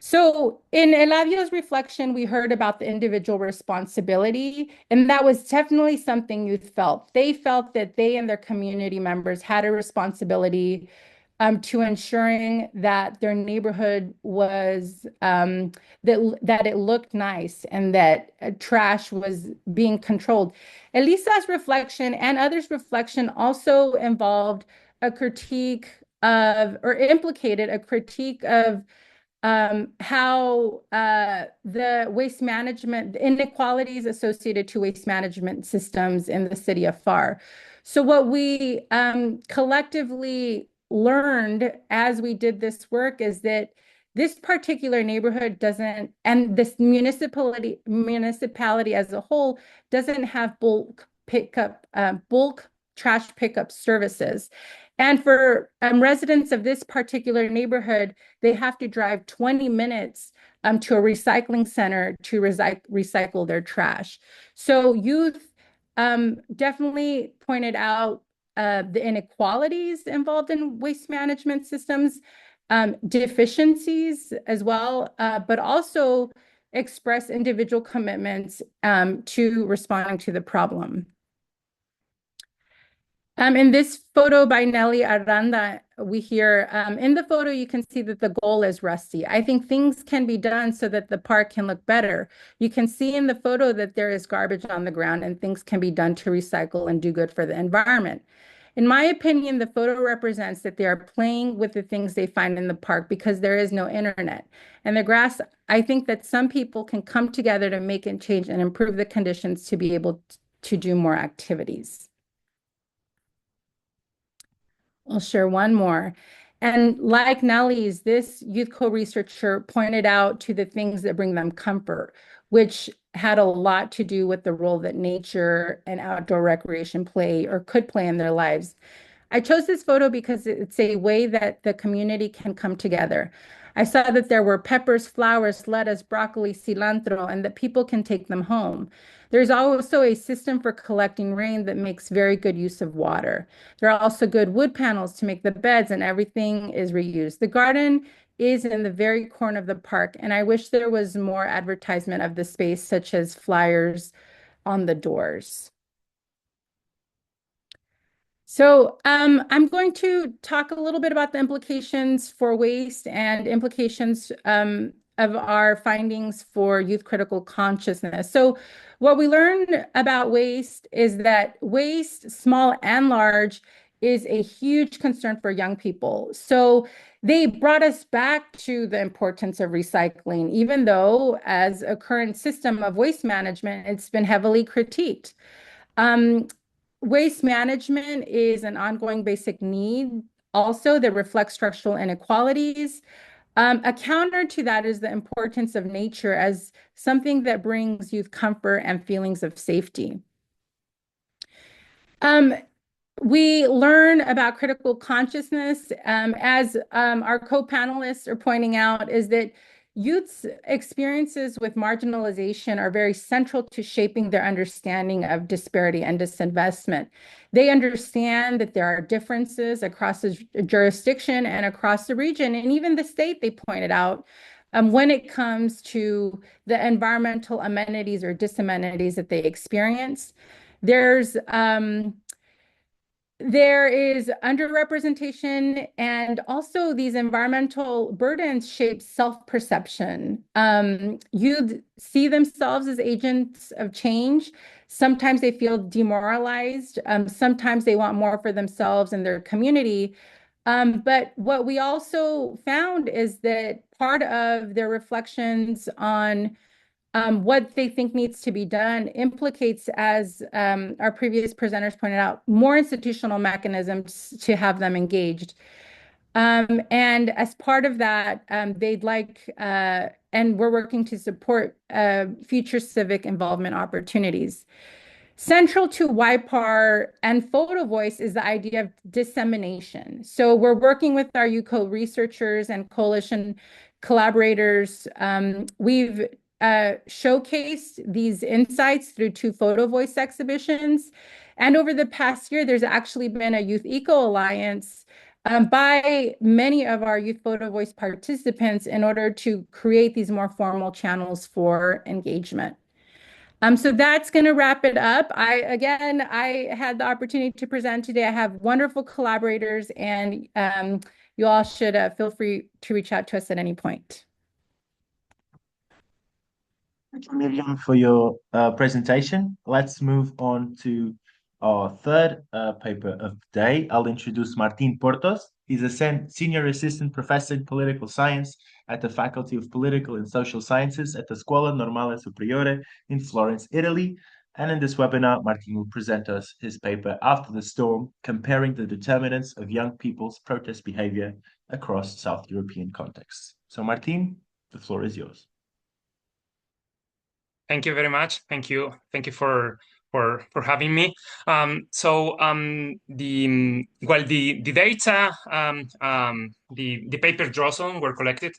So in Elavio's reflection, we heard about the individual responsibility, and that was definitely something youth felt. They felt that they and their community members had a responsibility to ensuring that their neighborhood was, that it looked nice and that trash was being controlled. Elisa's reflection and others' reflection also involved a critique of, or implicated a critique of how the waste management, the inequalities associated to waste management systems in the city of FAR. So what we collectively learned as we did this work is that this particular neighborhood doesn't, and this municipality as a whole doesn't have bulk trash pickup services. And for residents of this particular neighborhood, they have to drive 20 minutes to a recycling center to recycle their trash. So youth definitely pointed out the inequalities involved in waste management systems, deficiencies as well, but also express individual commitments to responding to the problem. In this photo by Nelly Aranda, we hear, in the photo, you can see that the goal is rusty. I think things can be done so that the park can look better. You can see in the photo that there is garbage on the ground and things can be done to recycle and do good for the environment. In my opinion, the photo represents that they are playing with the things they find in the park because there is no internet. And the grass, I think that some people can come together to make a change and improve the conditions to be able to do more activities. I'll share one more. And like Nellie's, this youth co-researcher pointed out to the things that bring them comfort, which had a lot to do with the role that nature and outdoor recreation play or could play in their lives. I chose this photo because it's a way that the community can come together. I saw that there were peppers, flowers, lettuce, broccoli, cilantro, and that people can take them home. There's also a system for collecting rain that makes very good use of water. There are also good wood panels to make the beds, and everything is reused. The garden is in the very corner of the park, and I wish there was more advertisement of the space, such as flyers on the doors. So I'm going to talk a little bit about the implications for waste and implications of our findings for youth critical consciousness. So what we learned about waste is that waste, small and large, is a huge concern for young people. So they brought us back to the importance of recycling, even though as a current system of waste management, it's been heavily critiqued. Waste management is an ongoing basic need also that reflects structural inequalities. A counter to that is the importance of nature as something that brings youth comfort and feelings of safety. We learn about critical consciousness, as our co-panelists are pointing out, is that youth's experiences with marginalization are very central to shaping their understanding of disparity and disinvestment. They understand that there are differences across the jurisdiction and across the region, and even the state, they pointed out, when it comes to the environmental amenities or disamenities that they experience. There is underrepresentation, and also these environmental burdens shape self-perception. Youth see themselves as agents of change. Sometimes they feel demoralized. Sometimes they want more for themselves and their community. But what we also found is that part of their reflections on what they think needs to be done implicates, as our previous presenters pointed out, more institutional mechanisms to have them engaged. And as part of that, they'd like, and we're working to support future civic involvement opportunities. Central to YPAR and Photo Voice is the idea of dissemination. So we're working with our UCO researchers and coalition collaborators. We've showcased these insights through 2 Photo Voice exhibitions. And over the past year, there's actually been a Youth Eco Alliance by many of our Youth Photo Voice participants in order to create these more formal channels for engagement. So that's going to wrap it up. I had the opportunity to present today. I have wonderful collaborators, and you all should feel free to reach out to us at any point. Thank you, Miriam, for your presentation. Let's move on to our third paper of the day. I'll introduce Martín Portos. He's a senior assistant professor in political science at the Faculty of Political and Social Sciences at the Scuola Normale Superiore in Florence, Italy. And in this webinar, Martín will present us his paper, After the Storm, Comparing the Determinants of Young People's Protest Behavior Across South European Contexts. So Martín, the floor is yours. Thank you very much. Thank you for having me. The data, the papers drawn were collected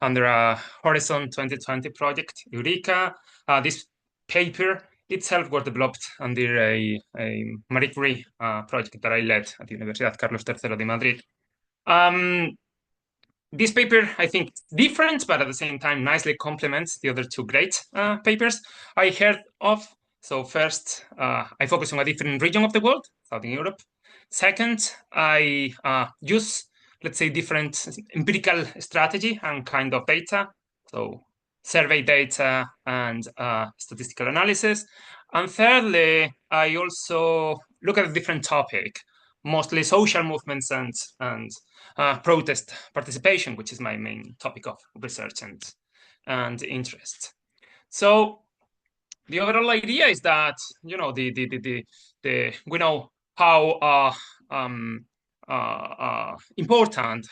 under a Horizon 2020 project, Eureka. This paper itself was developed under a Marie Curie project that I led at the Universidad Carlos III de Madrid. This paper, I think, different, but at the same time nicely complements the other 2 great papers I heard of. So first, I focus on a different region of the world, Southern Europe. Second, I use, let's say, different empirical strategy and kind of data. So survey data and statistical analysis. And thirdly, I also look at a different topic mostly social movements and protest participation, which is my main topic of research and interest. So the overall idea is that we know how important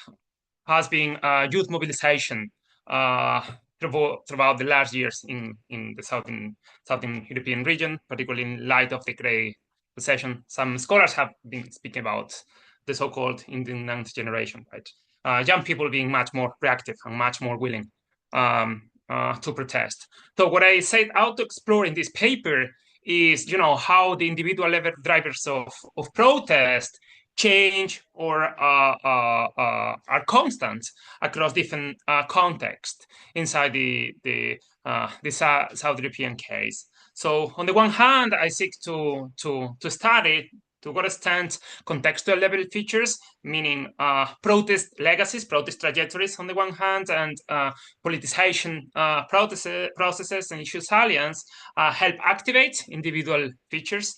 has been youth mobilization throughout the last years in the southern European region, particularly in light of the Great Recession. Some scholars have been speaking about the so-called indignant generation, right? Young people being much more reactive and much more willing to protest. So what I set out to explore in this paper is, how the individual level drivers of protest change or are constant across different contexts inside the South European case. So on the one hand, I seek to study to what extent contextual level features, meaning protest legacies, protest trajectories on the one hand, and politicization processes and issue salience help activate individual features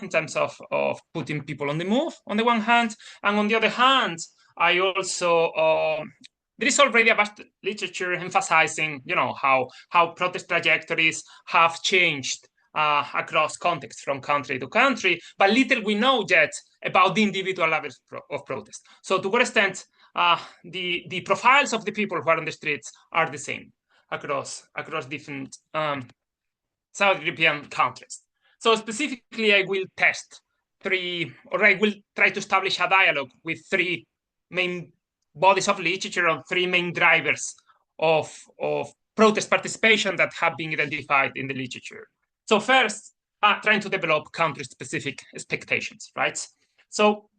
in terms of putting people on the move on the one hand, and on the other hand, I also there is already a vast literature emphasizing, how protest trajectories have changed across contexts from country to country, but little we know yet about the individual levels of protest. So to what extent the profiles of the people who are on the streets are the same across different South European countries. So specifically, I will I will try to establish a dialogue with three main bodies of literature on three main drivers of protest participation that have been identified in the literature. So first, trying to develop country-specific expectations, right? So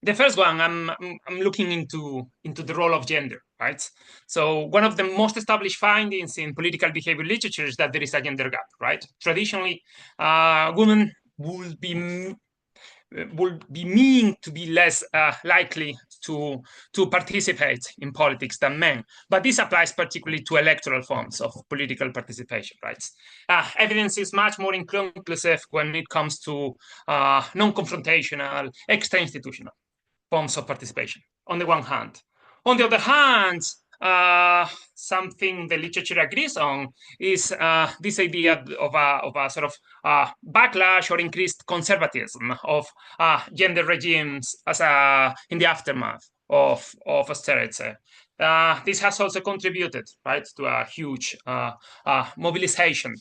the first one, I'm looking into the role of gender, right? So one of the most established findings in political behavior literature is that there is a gender gap, right? Traditionally, women would be mean to be less likely to participate in politics than men. But this applies particularly to electoral forms of political participation, right? Evidence is much more inclusive when it comes to non-confrontational, extra-institutional forms of participation, on the one hand. On the other hand, something the literature agrees on is this idea of a sort of backlash or increased conservatism of gender regimes as in the aftermath of austerity. This has also contributed, right, to a huge mobilization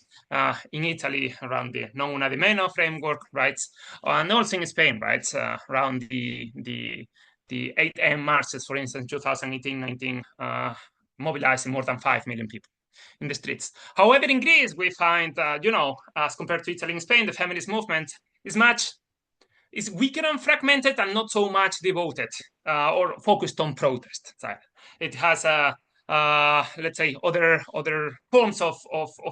in Italy around the Non Una di Meno framework, right, and also in Spain, right, around the 8M marches, for instance, 2018-19, mobilizing more than 5 million people in the streets. However, in Greece, we find, as compared to Italy and Spain, the feminist movement is weaker and fragmented and not so much devoted or focused on protest. It has let's say other forms of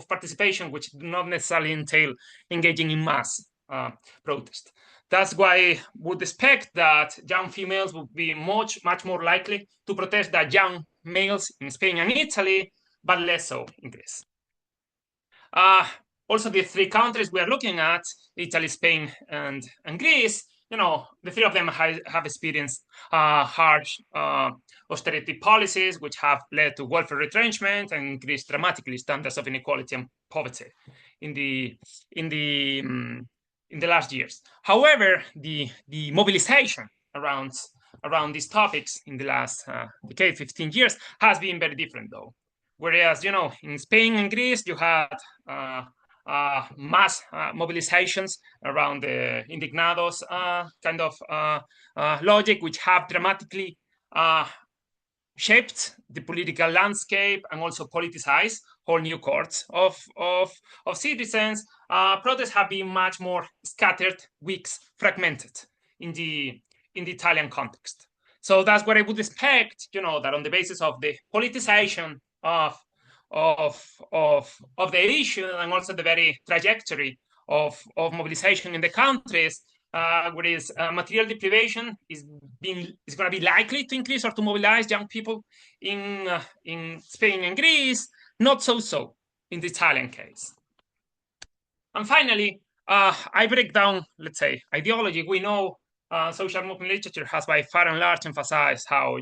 participation which do not necessarily entail engaging in mass protest. That's why I would expect that young females would be much more likely to protest than young males in Spain and Italy, but less so in Greece. Also, the three countries we are looking at, Italy, Spain, and Greece, the three of them have experienced harsh austerity policies, which have led to welfare retrenchment and increased dramatically standards of inequality and poverty in the last years. However, the mobilization around these topics in the last decade, 15 years, has been very different, though. Whereas, in Spain and Greece, you had mass mobilizations around the indignados kind of logic, which have dramatically shaped the political landscape and also politicized whole new cohorts of citizens. Protests have been much more scattered, weak, fragmented in the Italian context. So that's what I would expect, that on the basis of the politicization of the issue and also the very trajectory of mobilization in the countries, whereas material deprivation is going to be likely to increase or to mobilize young people in Spain and Greece, not so in the Italian case. And finally, I break down, let's say, ideology. We know social movement literature has by far and large emphasized how,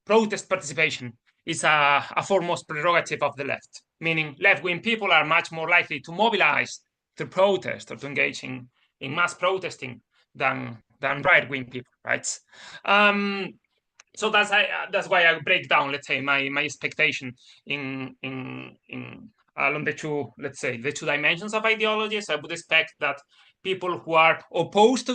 protest participation is a foremost prerogative of the left, meaning left-wing people are much more likely to mobilize to protest or to engage in mass protesting than right-wing people, right? So that's why I break down, let's say, my expectation along the two, let's say, the two dimensions of ideologies. I would expect that people who are opposed to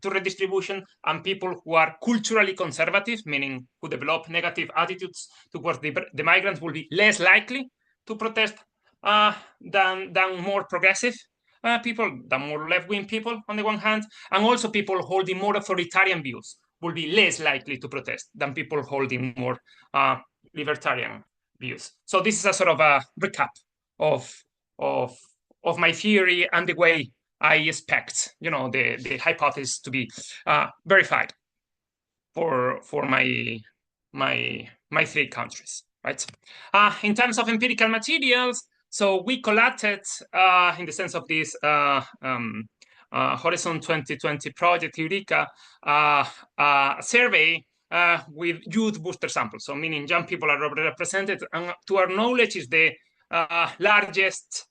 redistribution and people who are culturally conservative, meaning who develop negative attitudes towards the migrants, will be less likely to protest than more progressive people, than more left-wing people on the one hand, and also people holding more authoritarian views will be less likely to protest than people holding more libertarian views. So this is a sort of a recap of my theory and the way I expect, the hypothesis to be verified for my three countries, right? In terms of empirical materials, so we collected, in the sense of this Horizon 2020 project, Eureka, survey with youth booster samples, so meaning young people are represented, and to our knowledge is the largest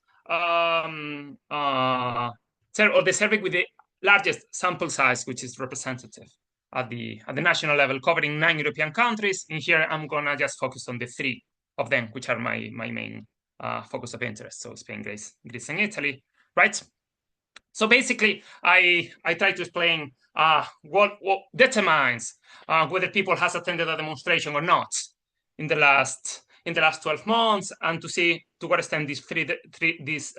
or the survey with the largest sample size, which is representative at the national level, covering 9 European countries. In here, I'm gonna just focus on the 3 of them, which are my main focus of interest. So Spain, Greece, and Italy, right? So basically, I try to explain what determines whether people has attended a demonstration or not in the last 12 months, and to see to what extent these these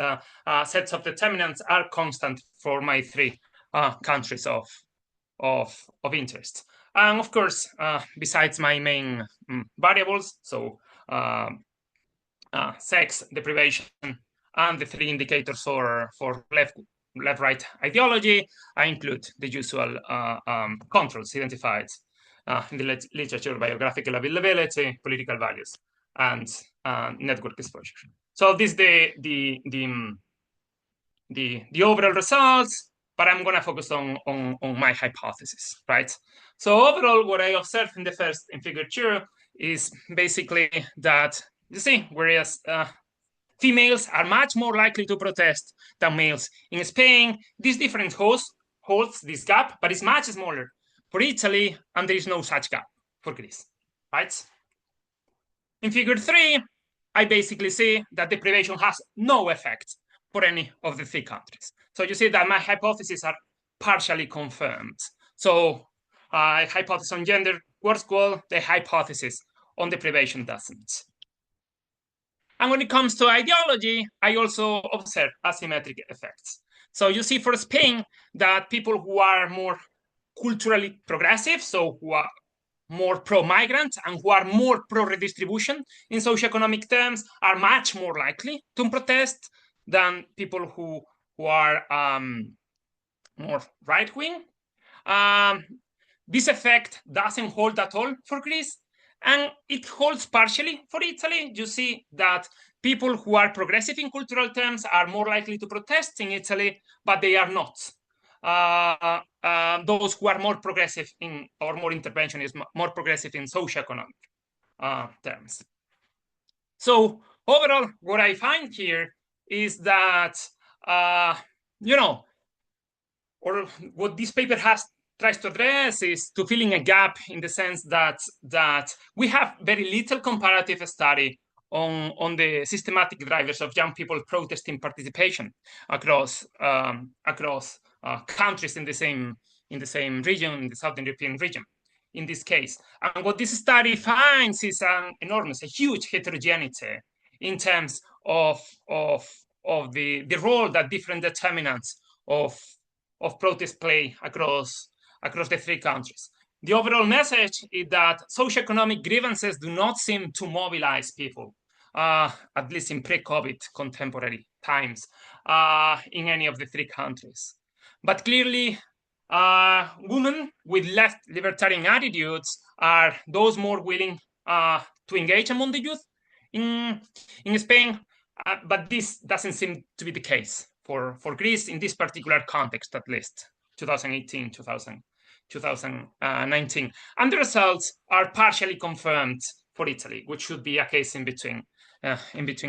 sets of determinants are constant for my 3 countries of interest. And of course, besides my main variables, so sex, deprivation, and the 3 indicators for left-right ideology, I include the usual controls identified in the literature: biographical availability, political values, and network exposure. So this is the overall results, but I'm gonna focus on my hypothesis, right? So overall, what I observed in figure 2 is basically that, you see, whereas females are much more likely to protest than males in Spain, this difference holds this gap, but it's much smaller for Italy, and there is no such gap for Greece, right? In figure 3, I basically see that deprivation has no effect for any of the 3 countries. So you see that my hypotheses are partially confirmed. So hypothesis on gender works well, the hypothesis on deprivation doesn't. And when it comes to ideology, I also observe asymmetric effects. So you see for Spain that people who are more culturally progressive, so who are more pro-migrant and who are more pro-redistribution in socioeconomic terms, are much more likely to protest than people who are more right-wing. This effect doesn't hold at all for Greece, and it holds partially for Italy. You see that people who are progressive in cultural terms are more likely to protest in Italy, but they are not. Those who are more progressive or more interventionist, more progressive in socioeconomic terms. So overall, what I find here is that, or what this paper tries to address is to fill in a gap in the sense that we have very little comparative study on the systematic drivers of young people protesting participation across countries in the same region, in the Southern European region, in this case. And what this study finds is a huge heterogeneity in terms of the role that different determinants of protest play across the 3 countries. The overall message is that socioeconomic grievances do not seem to mobilize people, at least in pre-COVID contemporary times, in any of the 3 countries. But clearly, women with left libertarian attitudes are those more willing to engage among the youth in Spain, but this doesn't seem to be the case for Greece in this particular context, at least 2018, 2019. And the results are partially confirmed for Italy, which should be a case in between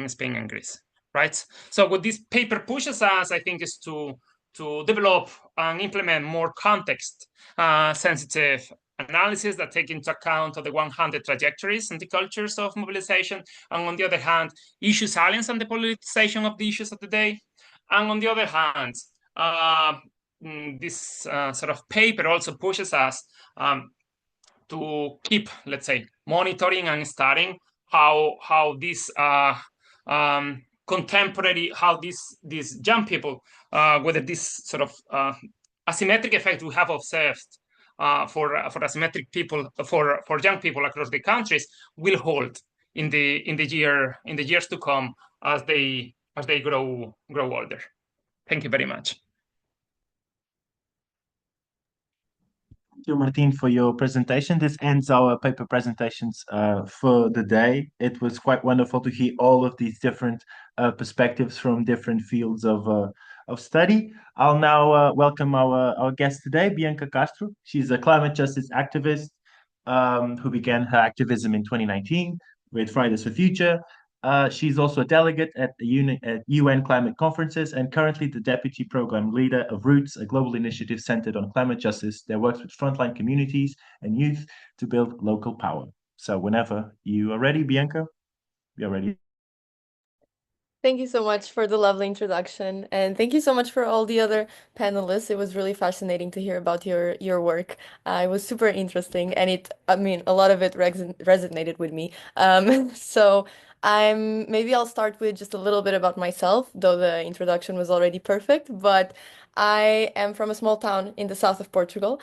Spain and Greece, right? So what this paper pushes us, I think, is to develop and implement more context sensitive analysis that take into account of the 100 trajectories and the cultures of mobilization, and on the other hand, issue salience and the politicization of the issues of the day. And on the other hand, this sort of paper also pushes us to keep, let's say, monitoring and studying how this contemporary, how these young people, whether this sort of asymmetric effect we have observed for asymmetric people, for young people across the countries, will hold in the years to come as they grow older. Thank you very much. Thank you, Martín, for your presentation. This ends our paper presentations for the day. It was quite wonderful to hear all of these different perspectives from different fields of study. I'll now welcome our guest today, Bianca Castro. She's a climate justice activist who began her activism in 2019 with Fridays for Future. She's also a delegate at UN climate conferences and currently the deputy program leader of Roots, a global initiative centered on climate justice that works with frontline communities and youth to build local power. So whenever you are ready, Bianca, we are ready. Thank you so much for the lovely introduction, and thank you so much for all the other panelists. It was really fascinating to hear about your work. It was super interesting, and a lot of it resonated with me. So maybe I'll start with just a little bit about myself, though the introduction was already perfect. But I am from a small town in the south of Portugal,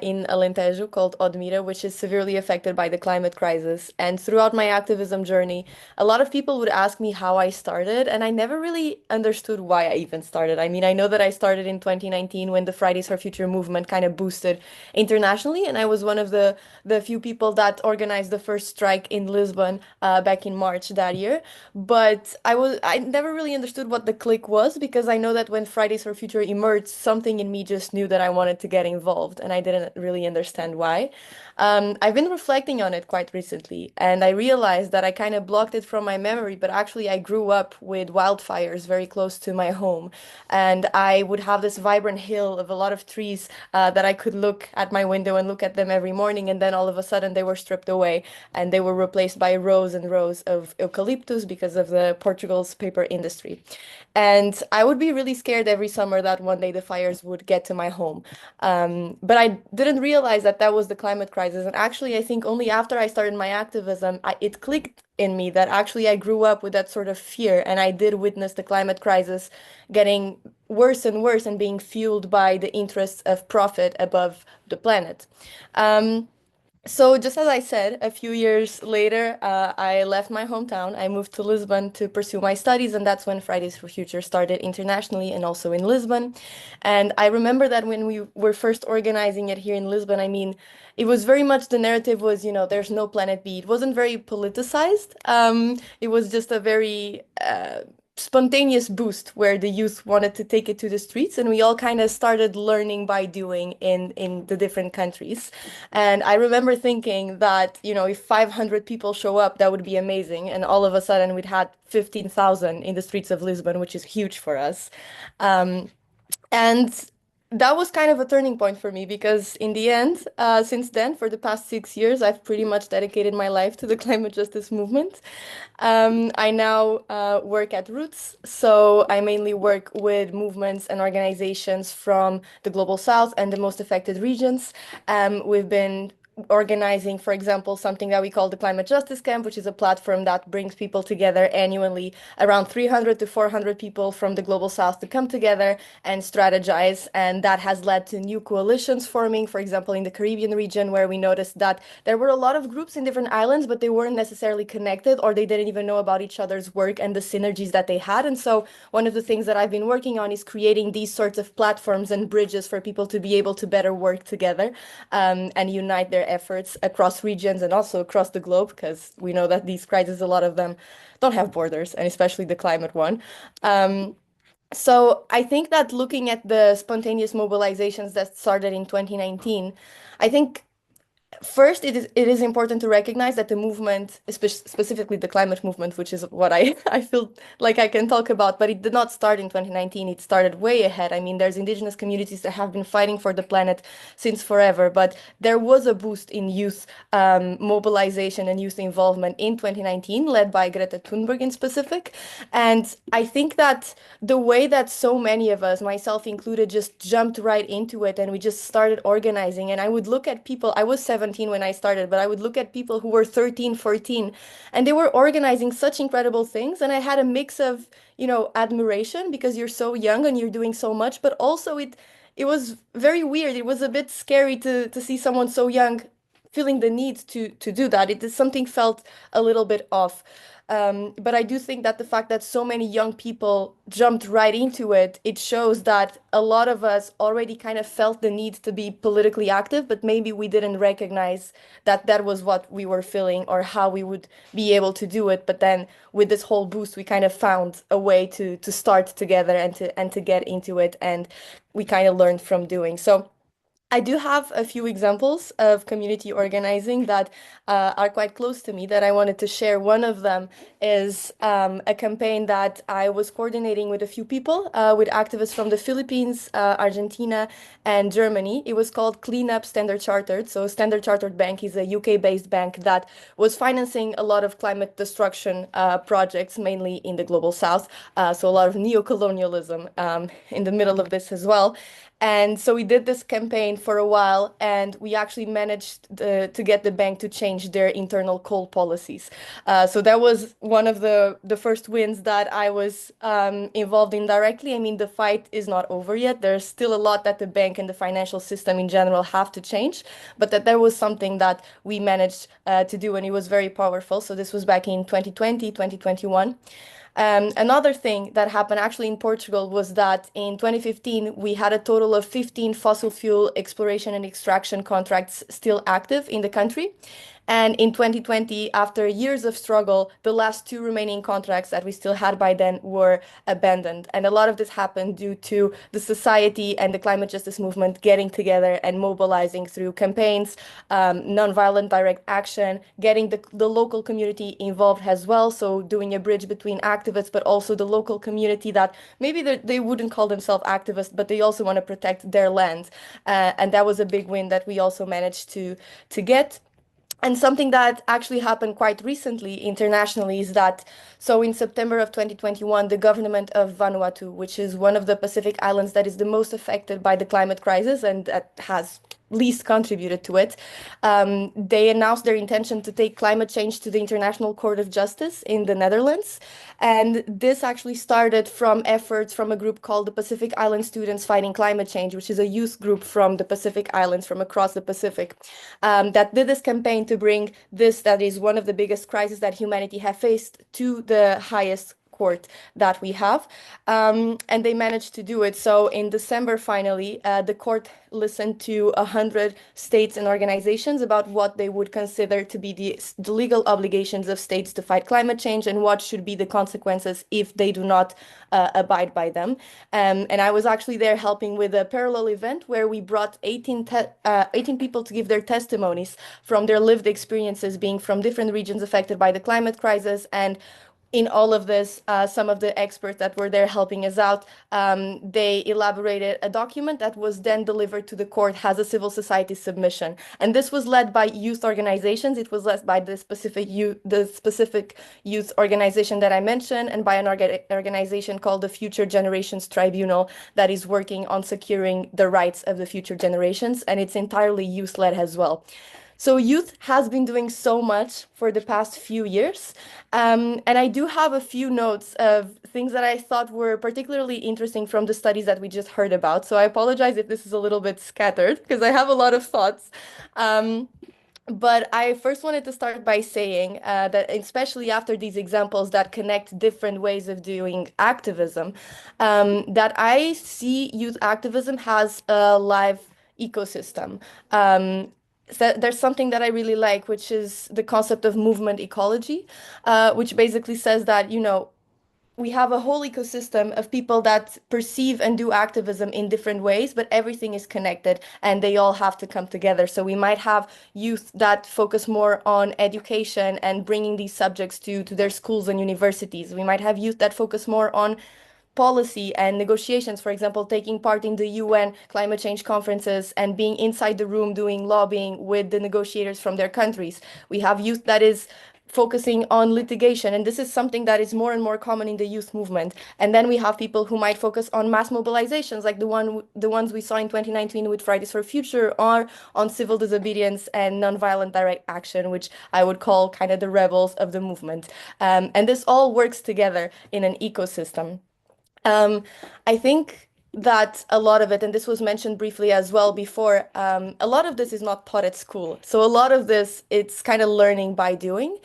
in Alentejo, called Odmira, which is severely affected by the climate crisis. And throughout my activism journey, a lot of people would ask me how I started, and I never really understood why I even started. I mean, I know that I started in 2019 when the Fridays for Future movement kind of boosted internationally, and I was one of the few people that organized the first strike in Lisbon back in March that year. But I never really understood what the click was, because I know that when Fridays for Future emerged, something in me just knew that I wanted to get involved, and I didn't really understand why. I've been reflecting on it quite recently, and I realized that I kind of blocked it from my memory, but actually I grew up with wildfires very close to my home, and I would have this vibrant hill of a lot of trees that I could look at my window and look at them every morning, and then all of a sudden they were stripped away, and they were replaced by rows and rows of eucalyptus because of the Portugal's paper industry. And I would be really scared every summer that one day the fires would get to my home. But I didn't realize that that was the climate crisis. And actually, I think only after I started my activism, it clicked in me that actually I grew up with that sort of fear. And I did witness the climate crisis getting worse and worse and being fueled by the interests of profit above the planet. So just as I said, a few years later, I left my hometown. I moved to Lisbon to pursue my studies, and that's when Fridays for Future started internationally and also in Lisbon. And I remember that when we were first organizing it here in Lisbon, I mean, it was very much the narrative was, there's no planet B. It wasn't very politicized. It was just a very spontaneous boost where the youth wanted to take it to the streets, and we all kind of started learning by doing in the different countries. And I remember thinking that, if 500 people show up, that would be amazing. And all of a sudden we'd had 15,000 in the streets of Lisbon, which is huge for us. And that was kind of a turning point for me, because in the end, since then, for the past 6 years, I've pretty much dedicated my life to the climate justice movement. I now work at Roots, so I mainly work with movements and organizations from the Global South and the most affected regions. We've been organizing, for example, something that we call the Climate Justice Camp, which is a platform that brings people together annually, around 300 to 400 people from the Global South to come together and strategize. And that has led to new coalitions forming, for example, in the Caribbean region, where we noticed that there were a lot of groups in different islands, but they weren't necessarily connected, or they didn't even know about each other's work and the synergies that they had. And so one of the things that I've been working on is creating these sorts of platforms and bridges for people to be able to better work together and unite their efforts across regions and also across the globe, because we know that these crises, a lot of them don't have borders, and especially the climate one. So I think that looking at the spontaneous mobilizations that started in 2019, I think first, it is important to recognize that the movement, specifically the climate movement, which is what I feel like I can talk about, but it did not start in 2019. It started way ahead. I mean, there's indigenous communities that have been fighting for the planet since forever, but there was a boost in youth mobilization and youth involvement in 2019, led by Greta Thunberg in specific. And I think that the way that so many of us, myself included, just jumped right into it and we just started organizing. And I would look at people, I was 17 when I started, but I would look at people who were 13, 14, and they were organizing such incredible things. And I had a mix of, admiration because you're so young and you're doing so much, but also it was very weird. It was a bit scary to see someone so young feeling the need to do that. It is something felt a little bit off. But I do think that the fact that so many young people jumped right into it, it shows that a lot of us already kind of felt the need to be politically active, but maybe we didn't recognize that that was what we were feeling or how we would be able to do it. But then with this whole boost, we kind of found a way to start together and to get into it, and we kind of learned from doing. So I do have a few examples of community organizing that are quite close to me that I wanted to share. One of them is a campaign that I was coordinating with a few people, with activists from the Philippines, Argentina, and Germany. It was called Clean Up Standard Chartered. So Standard Chartered Bank is a UK-based bank that was financing a lot of climate destruction projects, mainly in the global south. So a lot of neo-colonialism in the middle of this as well. And so we did this campaign for a while, and we actually managed to get the bank to change their internal coal policies. So that was one of the first wins that I was involved in directly. I mean, the fight is not over yet. There's still a lot that the bank and the financial system in general have to change, but that there was something that we managed to do, and it was very powerful. So this was back in 2020, 2021. Another thing that happened actually in Portugal was that in 2015, we had a total of 15 fossil fuel exploration and extraction contracts still active in the country. And in 2020, after years of struggle, the last two remaining contracts that we still had by then were abandoned. And a lot of this happened due to the society and the climate justice movement getting together and mobilizing through campaigns, nonviolent direct action, getting the local community involved as well. So doing a bridge between activists, but also the local community that maybe they wouldn't call themselves activists, but they also want to protect their land. And that was a big win that we also managed to get. And something that actually happened quite recently internationally is that, so in September of 2021, the government of Vanuatu, which is one of the Pacific islands that is the most affected by the climate crisis and that has least contributed to it, they announced their intention to take climate change to the International Court of Justice in the Netherlands. And this actually started from efforts from a group called the Pacific Island Students Fighting Climate Change, which is a youth group from the Pacific Islands, from across the Pacific, that did this campaign to bring this, that is one of the biggest crises that humanity have faced, to the highest court that we have. And they managed to do it. So in December, finally, the court listened to 100 states and organizations about what they would consider to be the legal obligations of states to fight climate change and what should be the consequences if they do not abide by them. And I was actually there helping with a parallel event where we brought 18 people to give their testimonies from their lived experiences being from different regions affected by the climate crisis. And in all of this, some of the experts that were there helping us out, they elaborated a document that was then delivered to the court as a civil society submission. And this was led by youth organizations. It was led by the specific youth organization that I mentioned, and by an organization called the Future Generations Tribunal that is working on securing the rights of the future generations. And it's entirely youth-led as well. So youth has been doing so much for the past few years. And I do have a few notes of things that I thought were particularly interesting from the studies that we just heard about. So I apologize if this is a little bit scattered because I have a lot of thoughts. But I first wanted to start by saying that especially after these examples that connect different ways of doing activism, that I see youth activism has a live ecosystem. There's something that I really like, which is the concept of movement ecology, which basically says that, we have a whole ecosystem of people that perceive and do activism in different ways, but everything is connected and they all have to come together. So we might have youth that focus more on education and bringing these subjects to their schools and universities. We might have youth that focus more on policy and negotiations, for example, taking part in the UN climate change conferences and being inside the room doing lobbying with the negotiators from their countries. We have youth that is focusing on litigation, and this is something that is more and more common in the youth movement. And then we have people who might focus on mass mobilizations, like the ones we saw in 2019 with Fridays for Future, or on civil disobedience and nonviolent direct action, which I would call kind of the rebels of the movement. And this all works together in an ecosystem. I think that a lot of it, and this was mentioned briefly as well before, a lot of this is not taught at school. So a lot of this, it's kind of learning by doing.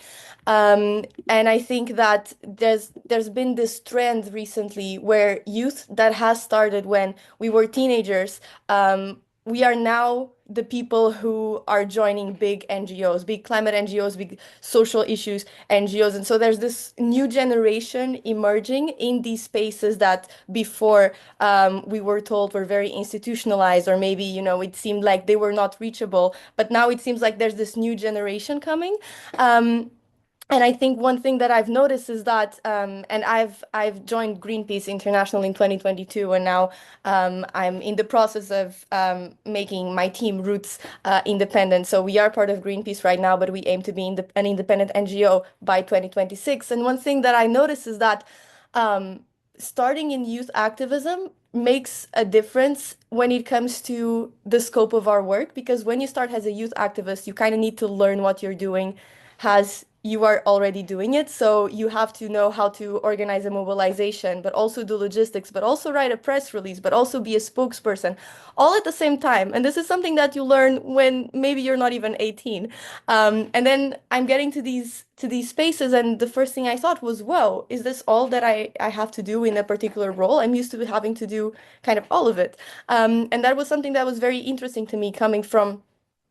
And I think that there's been this trend recently where youth that has started when we were teenagers, we are now the people who are joining big NGOs, big climate NGOs, big social issues NGOs. And so there's this new generation emerging in these spaces that before we were told were very institutionalized, or maybe, you know, it seemed like they were not reachable. But now it seems like there's this new generation coming. And I think one thing that I've noticed is that, and I've joined Greenpeace International in 2022, and now I'm in the process of making my team Roots independent. So we are part of Greenpeace right now, but we aim to be an independent NGO by 2026. And one thing that I noticed is that starting in youth activism makes a difference when it comes to the scope of our work, because when you start as a youth activist, you kind of need to learn what you're doing as you are already doing it. So you have to know how to organize a mobilization, but also do logistics, but also write a press release, but also be a spokesperson, all at the same time. And this is something that you learn when maybe you're not even 18. And then I'm getting to these spaces, and the first thing I thought was, whoa, is this all that I have to do in a particular role? I'm used to having to do kind of all of it. And that was something that was very interesting to me, coming from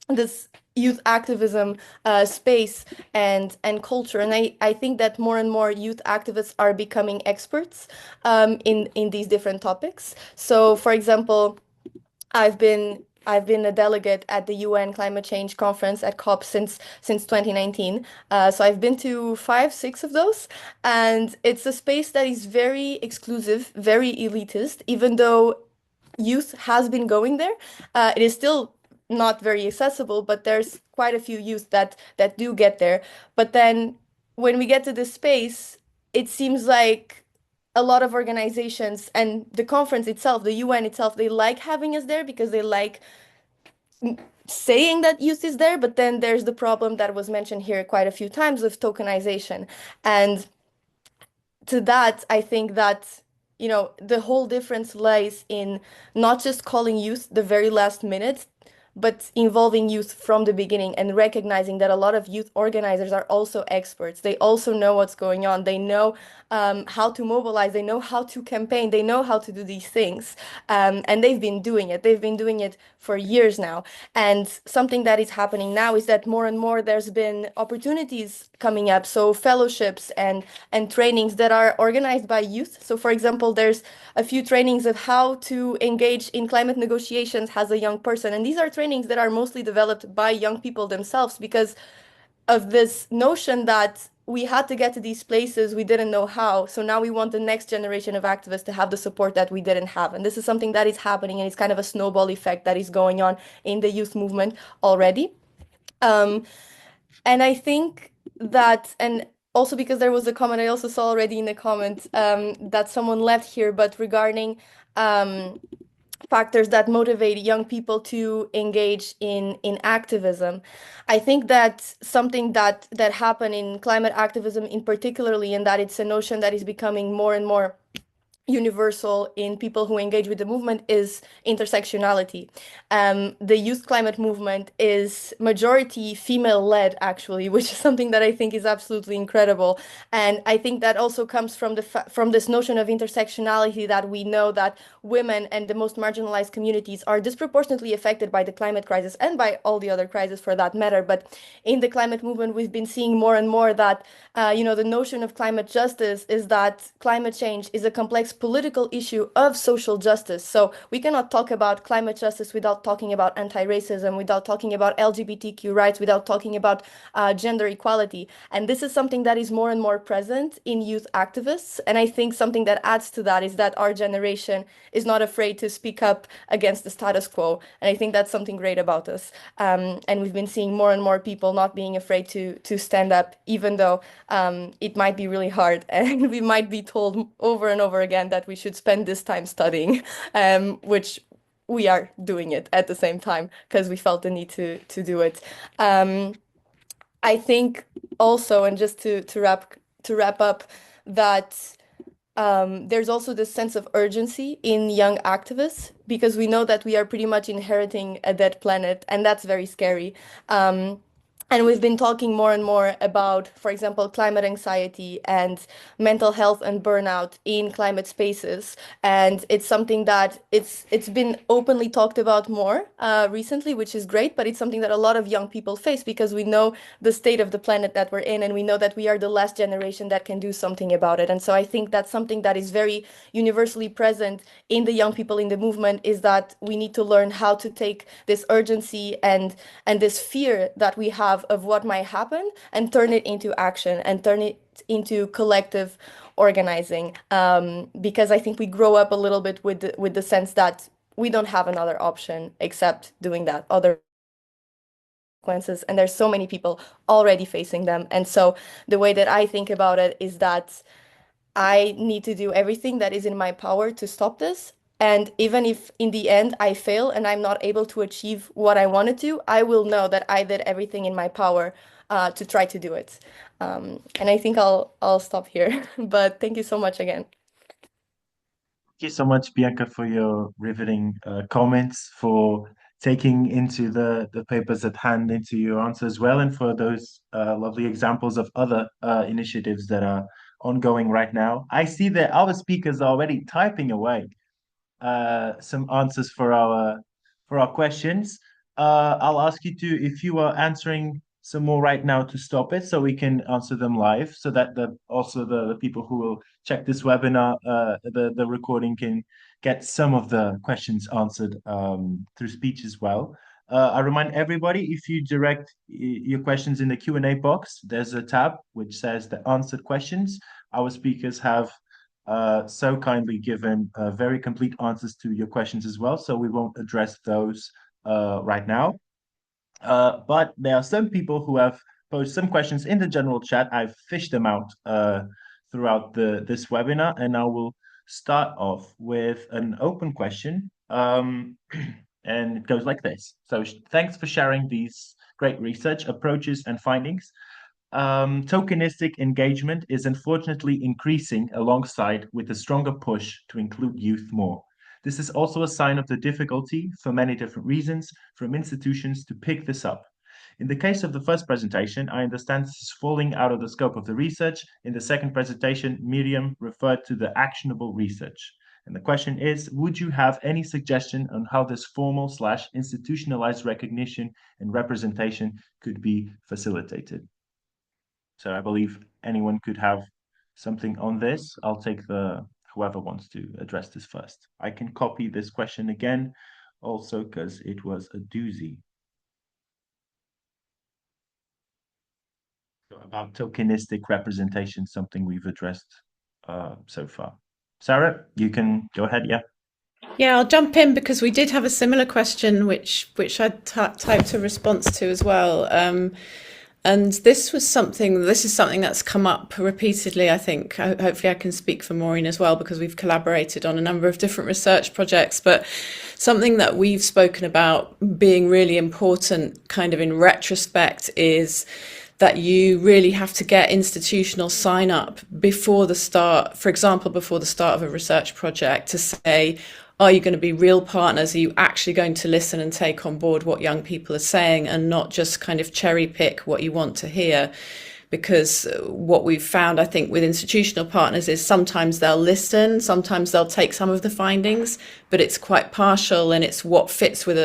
this youth activism space and culture. And I think that more and more youth activists are becoming experts in these different topics. So, for example, I've been a delegate at the UN Climate Change Conference at COP since 2019. So I've been to 5, 6 of those, and it's a space that is very exclusive, very elitist. Even though youth has been going there, it is still not very accessible, but there's quite a few youth that do get there. But then when we get to this space, it seems like a lot of organizations and the conference itself, the UN itself, they like having us there because they like saying that youth is there. But then there's the problem that was mentioned here quite a few times of tokenization. And to that, I think that, you know, the whole difference lies in not just calling youth the very last minute, but involving youth from the beginning and recognizing that a lot of youth organizers are also experts. They also know what's going on. They know how to mobilize. They know how to campaign. They know how to do these things. And they've been doing it. They've been doing it for years now. And something that is happening now is that more and more there's been opportunities coming up. So fellowships and trainings that are organized by youth. So for example, there's a few trainings of how to engage in climate negotiations as a young person. And these are trainings that are mostly developed by young people themselves, because of this notion that we had to get to these places, we didn't know how. So now we want the next generation of activists to have the support that we didn't have. And this is something that is happening, and it's kind of a snowball effect that is going on in the youth movement already. And I think that, and also because there was a comment I also saw already in the comment that someone left here, but regarding factors that motivate young people to engage in activism. I think that something that happened in climate activism in particularly, and that it's a notion that is becoming more and more universal in people who engage with the movement is intersectionality. The youth climate movement is majority female-led, actually, which is something that I think is absolutely incredible. And I think that also comes from from this notion of intersectionality, that we know that women and the most marginalized communities are disproportionately affected by the climate crisis and by all the other crises for that matter. But in the climate movement, we've been seeing more and more that the notion of climate justice is that climate change is a complex political issue of social justice. So we cannot talk about climate justice without talking about anti-racism, without talking about LGBTQ rights, without talking about gender equality. And this is something that is more and more present in youth activists. And I think something that adds to that is that our generation is not afraid to speak up against the status quo. And I think that's something great about us. And we've been seeing more and more people not being afraid to stand up, even though it might be really hard, and we might be told over and over again that we should spend this time studying, which we are doing it at the same time because we felt the need to do it. I think also, and just to wrap up, that there's also this sense of urgency in young activists, because we know that we are pretty much inheriting a dead planet, and that's very scary. And we've been talking more and more about, for example, climate anxiety and mental health and burnout in climate spaces. And it's something that it's been openly talked about more recently, which is great, but it's something that a lot of young people face because we know the state of the planet that we're in, and we know that we are the last generation that can do something about it. And so I think that's something that is very universally present in the young people in the movement, is that we need to learn how to take this urgency and this fear that we have of what might happen and turn it into action and turn it into collective organizing, because I think we grow up a little bit with the sense that we don't have another option except doing that, other consequences, and there's so many people already facing them. And so the way that I think about it is that I need to do everything that is in my power to stop this. And even if in the end I fail and I'm not able to achieve what I wanted to, I will know that I did everything in my power to try to do it. And I think I'll stop here. But thank you so much again. Thank you so much, Bianca, for your riveting comments, for taking into the papers at hand into your answer as well, and for those lovely examples of other initiatives that are ongoing right now. I see that our speakers are already typing away some answers for our questions. I'll ask you to, if you are answering some more right now, to stop it so we can answer them live, so that the people who will check this webinar, the recording, can get some of the questions answered through speech as well. I remind everybody, if you direct your questions in the Q&A box, there's a tab which says the answered questions. Our speakers have so kindly given very complete answers to your questions as well, so we won't address those right now. But there are some people who have posed some questions in the general chat. I've fished them out throughout this webinar, and I will start off with an open question. And it goes like this. So thanks for sharing these great research approaches and findings. Tokenistic engagement is unfortunately increasing alongside with a stronger push to include youth more. This is also a sign of the difficulty, for many different reasons, from institutions to pick this up. In the case of the first presentation, I understand this is falling out of the scope of the research. In the second presentation, Miriam referred to the actionable research. And the question is, would you have any suggestion on how this formal/institutionalized recognition and representation could be facilitated? So I believe anyone could have something on this. I'll take whoever wants to address this first. I can copy this question again also because it was a doozy. So about tokenistic representation, something we've addressed so far. Sarah, you can go ahead, yeah. Yeah, I'll jump in because we did have a similar question which I typed a response to as well. And this is something that's come up repeatedly, I think. Hopefully I can speak for Maureen as well, because we've collaborated on a number of different research projects. But something that we've spoken about being really important kind of in retrospect is that you really have to get institutional sign up before the start, for example, before the start of a research project, to say, are you going to be real partners? Are you actually going to listen and take on board what young people are saying and not just kind of cherry pick what you want to hear? Because what we've found, I think, with institutional partners is sometimes they'll listen, sometimes they'll take some of the findings, but it's quite partial and it's what fits with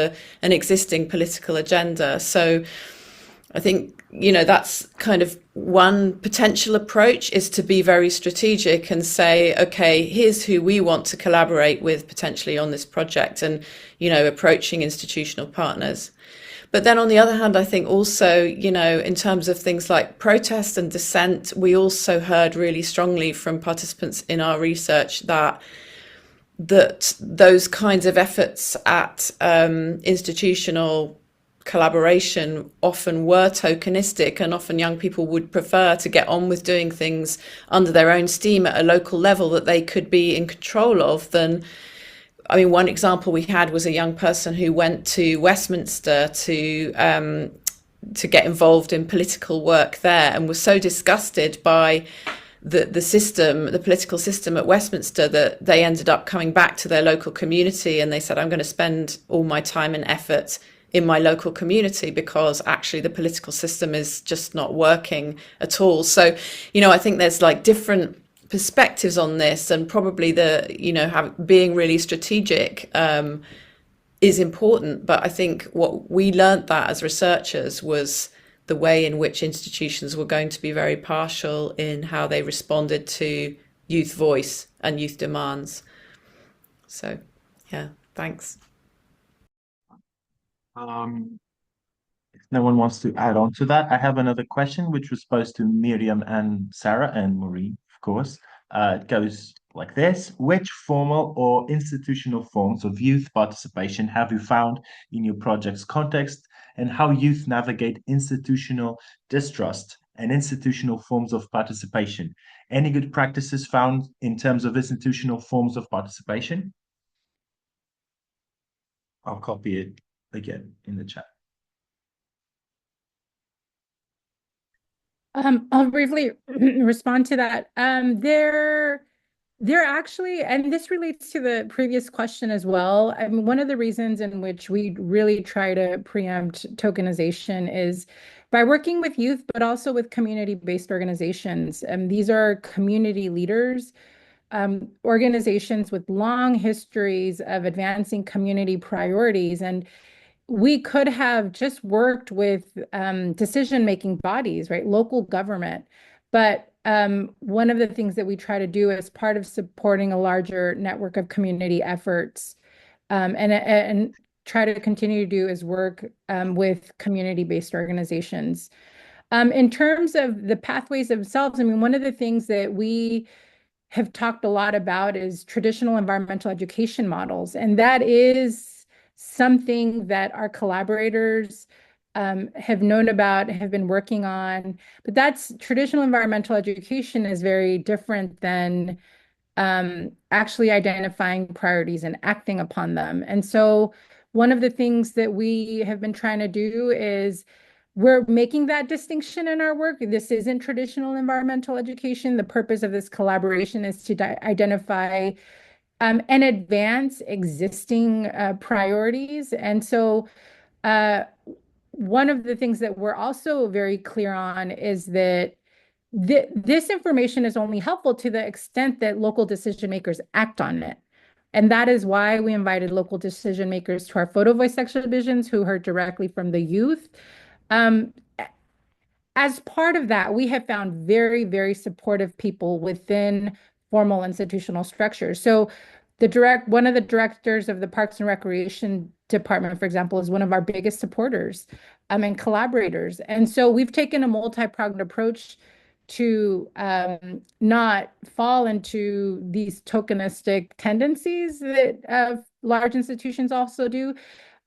an existing political agenda. So I think, that's kind of one potential approach, is to be very strategic and say, okay, here's who we want to collaborate with potentially on this project, and, approaching institutional partners. But then on the other hand, I think also, in terms of things like protest and dissent, we also heard really strongly from participants in our research that those kinds of efforts at institutional collaboration often were tokenistic, and often young people would prefer to get on with doing things under their own steam at a local level that they could be in control of than. I mean, one example we had was a young person who went to Westminster to get involved in political work there, and was so disgusted by the system, the political system at Westminster, that they ended up coming back to their local community, and they said, I'm going to spend all my time and effort in my local community because actually the political system is just not working at all. So, I think there's like different perspectives on this, and probably being really strategic is important. But I think what we learned that as researchers was the way in which institutions were going to be very partial in how they responded to youth voice and youth demands. So, yeah, thanks. If no one wants to add on to that, I have another question, which was posed to Miriam and Sarah and Maureen, of course. It goes like this: which formal or institutional forms of youth participation have you found in your project's context, and how youth navigate institutional distrust and institutional forms of participation? Any good practices found in terms of institutional forms of participation? I'll copy it again in the chat. I'll briefly respond to that. They're actually, and this relates to the previous question as well. I mean, one of the reasons in which we really try to preempt tokenization is by working with youth, but also with community-based organizations. These are community leaders, organizations with long histories of advancing community priorities. And we could have just worked with decision-making bodies, right? Local government. But one of the things that we try to do as part of supporting a larger network of community efforts and try to continue to do is work with community-based organizations. In terms of the pathways themselves, I mean, one of the things that we have talked a lot about is traditional environmental education models. And that is something that our collaborators have known about, have been working on. But that's traditional environmental education is very different than actually identifying priorities and acting upon them. And so one of the things that we have been trying to do is we're making that distinction in our work. This isn't traditional environmental education. The purpose of this collaboration is to identify and advance existing priorities. And so one of the things that we're also very clear on is that this information is only helpful to the extent that local decision makers act on it. And that is why we invited local decision makers to our photo voice exhibitions who heard directly from the youth. As part of that, we have found very, very supportive people within formal institutional structures. So one of the directors of the Parks and Recreation Department, for example, is one of our biggest supporters and collaborators. And so we've taken a multi-pronged approach to not fall into these tokenistic tendencies that large institutions also do,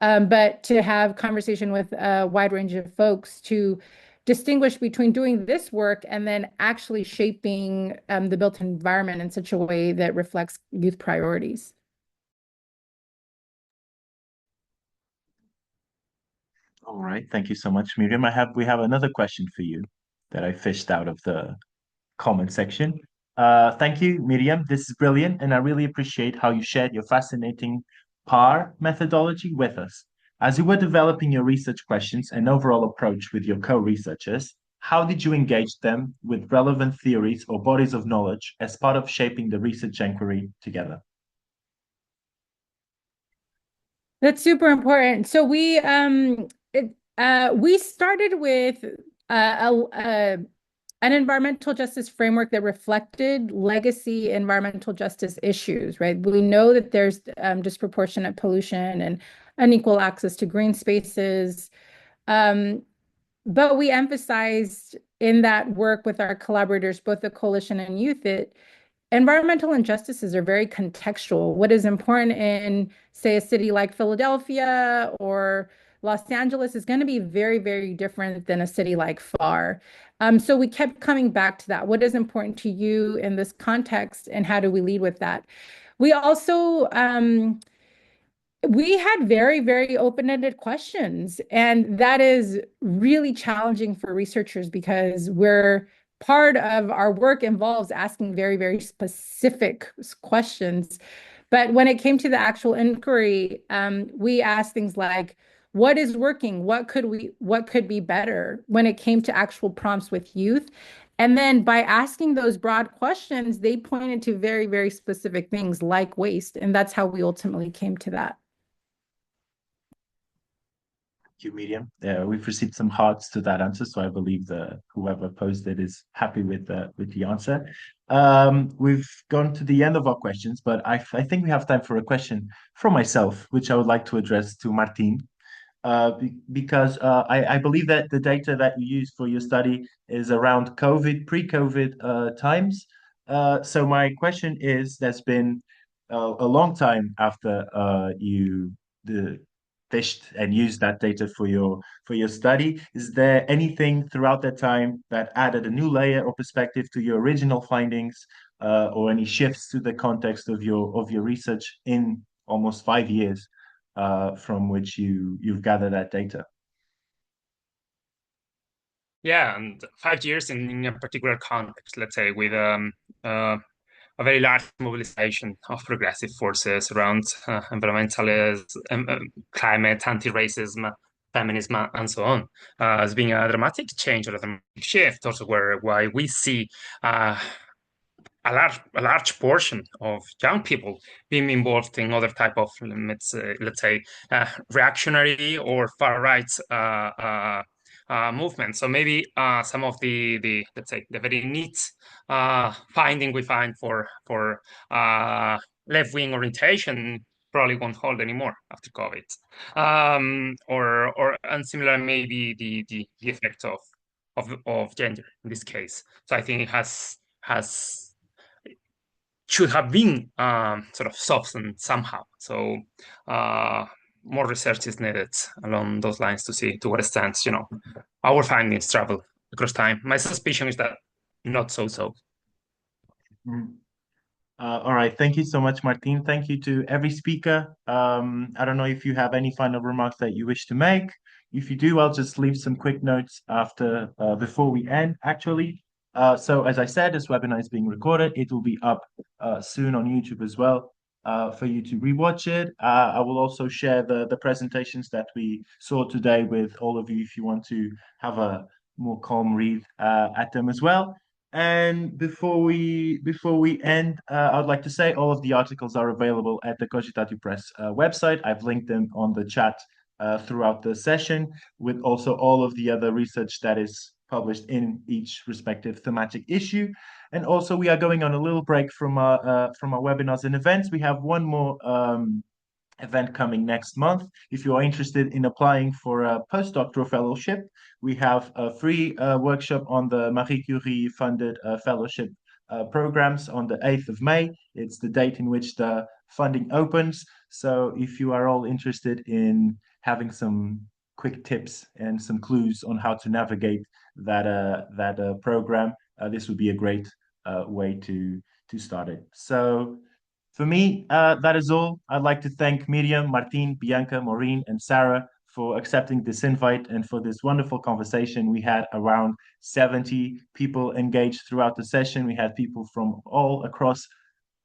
but to have conversation with a wide range of folks to distinguish between doing this work and then actually shaping the built environment in such a way that reflects youth priorities. All right, thank you so much, Miriam. We have another question for you that I fished out of the comment section. Thank you, Miriam. This is brilliant, and I really appreciate how you shared your fascinating PAR methodology with us. As you were developing your research questions and overall approach with your co-researchers, how did you engage them with relevant theories or bodies of knowledge as part of shaping the research inquiry together? That's super important. So we started with an environmental justice framework that reflected legacy environmental justice issues, right? We know that there's disproportionate pollution and unequal access to green spaces. But we emphasized in that work with our collaborators, both the coalition and youth, that environmental injustices are very contextual. What is important in, say, a city like Philadelphia or Los Angeles is going to be very, very different than a city like FAR. So we kept coming back to that. What is important to you in this context, and how do we lead with that? We also we had very, very open-ended questions, and that is really challenging for researchers because part of our work involves asking very, very specific questions. But when it came to the actual inquiry, we asked things like, what is working? What could be better when it came to actual prompts with youth? And then by asking those broad questions, they pointed to very, very specific things like waste. And that's how we ultimately came to that. You, Miriam. We've received some hearts to that answer, so I believe that whoever posed it is happy with the answer. We've gone to the end of our questions, but I think we have time for a question from myself, which I would like to address to Martín, because I believe that the data that you use for your study is around pre-COVID times. So my question is, there's been a long time after you fished and used that data for your study. Is there anything throughout that time that added a new layer or perspective to your original findings, or any shifts to the context of your research in almost 5 years from which you've gathered that data? Yeah, and 5 years in a particular context, let's say, with a very large mobilization of progressive forces around environmentalism, climate, anti-racism, feminism, and so on, as being a dramatic change or a dramatic shift. Also, why we see a large portion of young people being involved in other type of, let's say, reactionary or far right movement. So maybe some of the let's say the very neat finding we find for left-wing orientation probably won't hold anymore after COVID, and similar maybe the effect of gender in this case. So I think it should have been sort of softened somehow. So more research is needed along those lines to see to what extent, our findings travel across time. My suspicion is that not so. All right. Thank you so much, Martín. Thank you to every speaker. I don't know if you have any final remarks that you wish to make. If you do, I'll just leave some quick notes before we end, actually. So as I said, this webinar is being recorded. It will be up soon on YouTube as well for you to rewatch it. I will also share the presentations that we saw today with all of you if you want to have a more calm read at them as well. And before we end, I'd like to say all of the articles are available at the Cogitatio Press website. I've linked them on the chat throughout the session, with also all of the other research that is published in each respective thematic issue. And also, we are going on a little break from our webinars and events. We have one more event coming next month. If you are interested in applying for a postdoctoral fellowship, we have a free workshop on the Marie Curie funded fellowship programs on the 8th of May. It's the date in which the funding opens. So if you are all interested in having some quick tips and some clues on how to navigate that program, this would be a great way to start it. So for me, that is all. I'd like to thank Miriam, Martín, Bianca, Maureen, and Sarah for accepting this invite and for this wonderful conversation. We had around 70 people engaged throughout the session. We had people from all across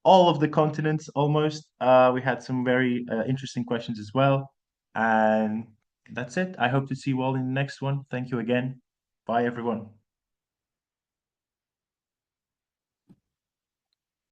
all of the continents almost. We had some very interesting questions as well. And that's it. I hope to see you all in the next one. Thank you again. Bye, everyone.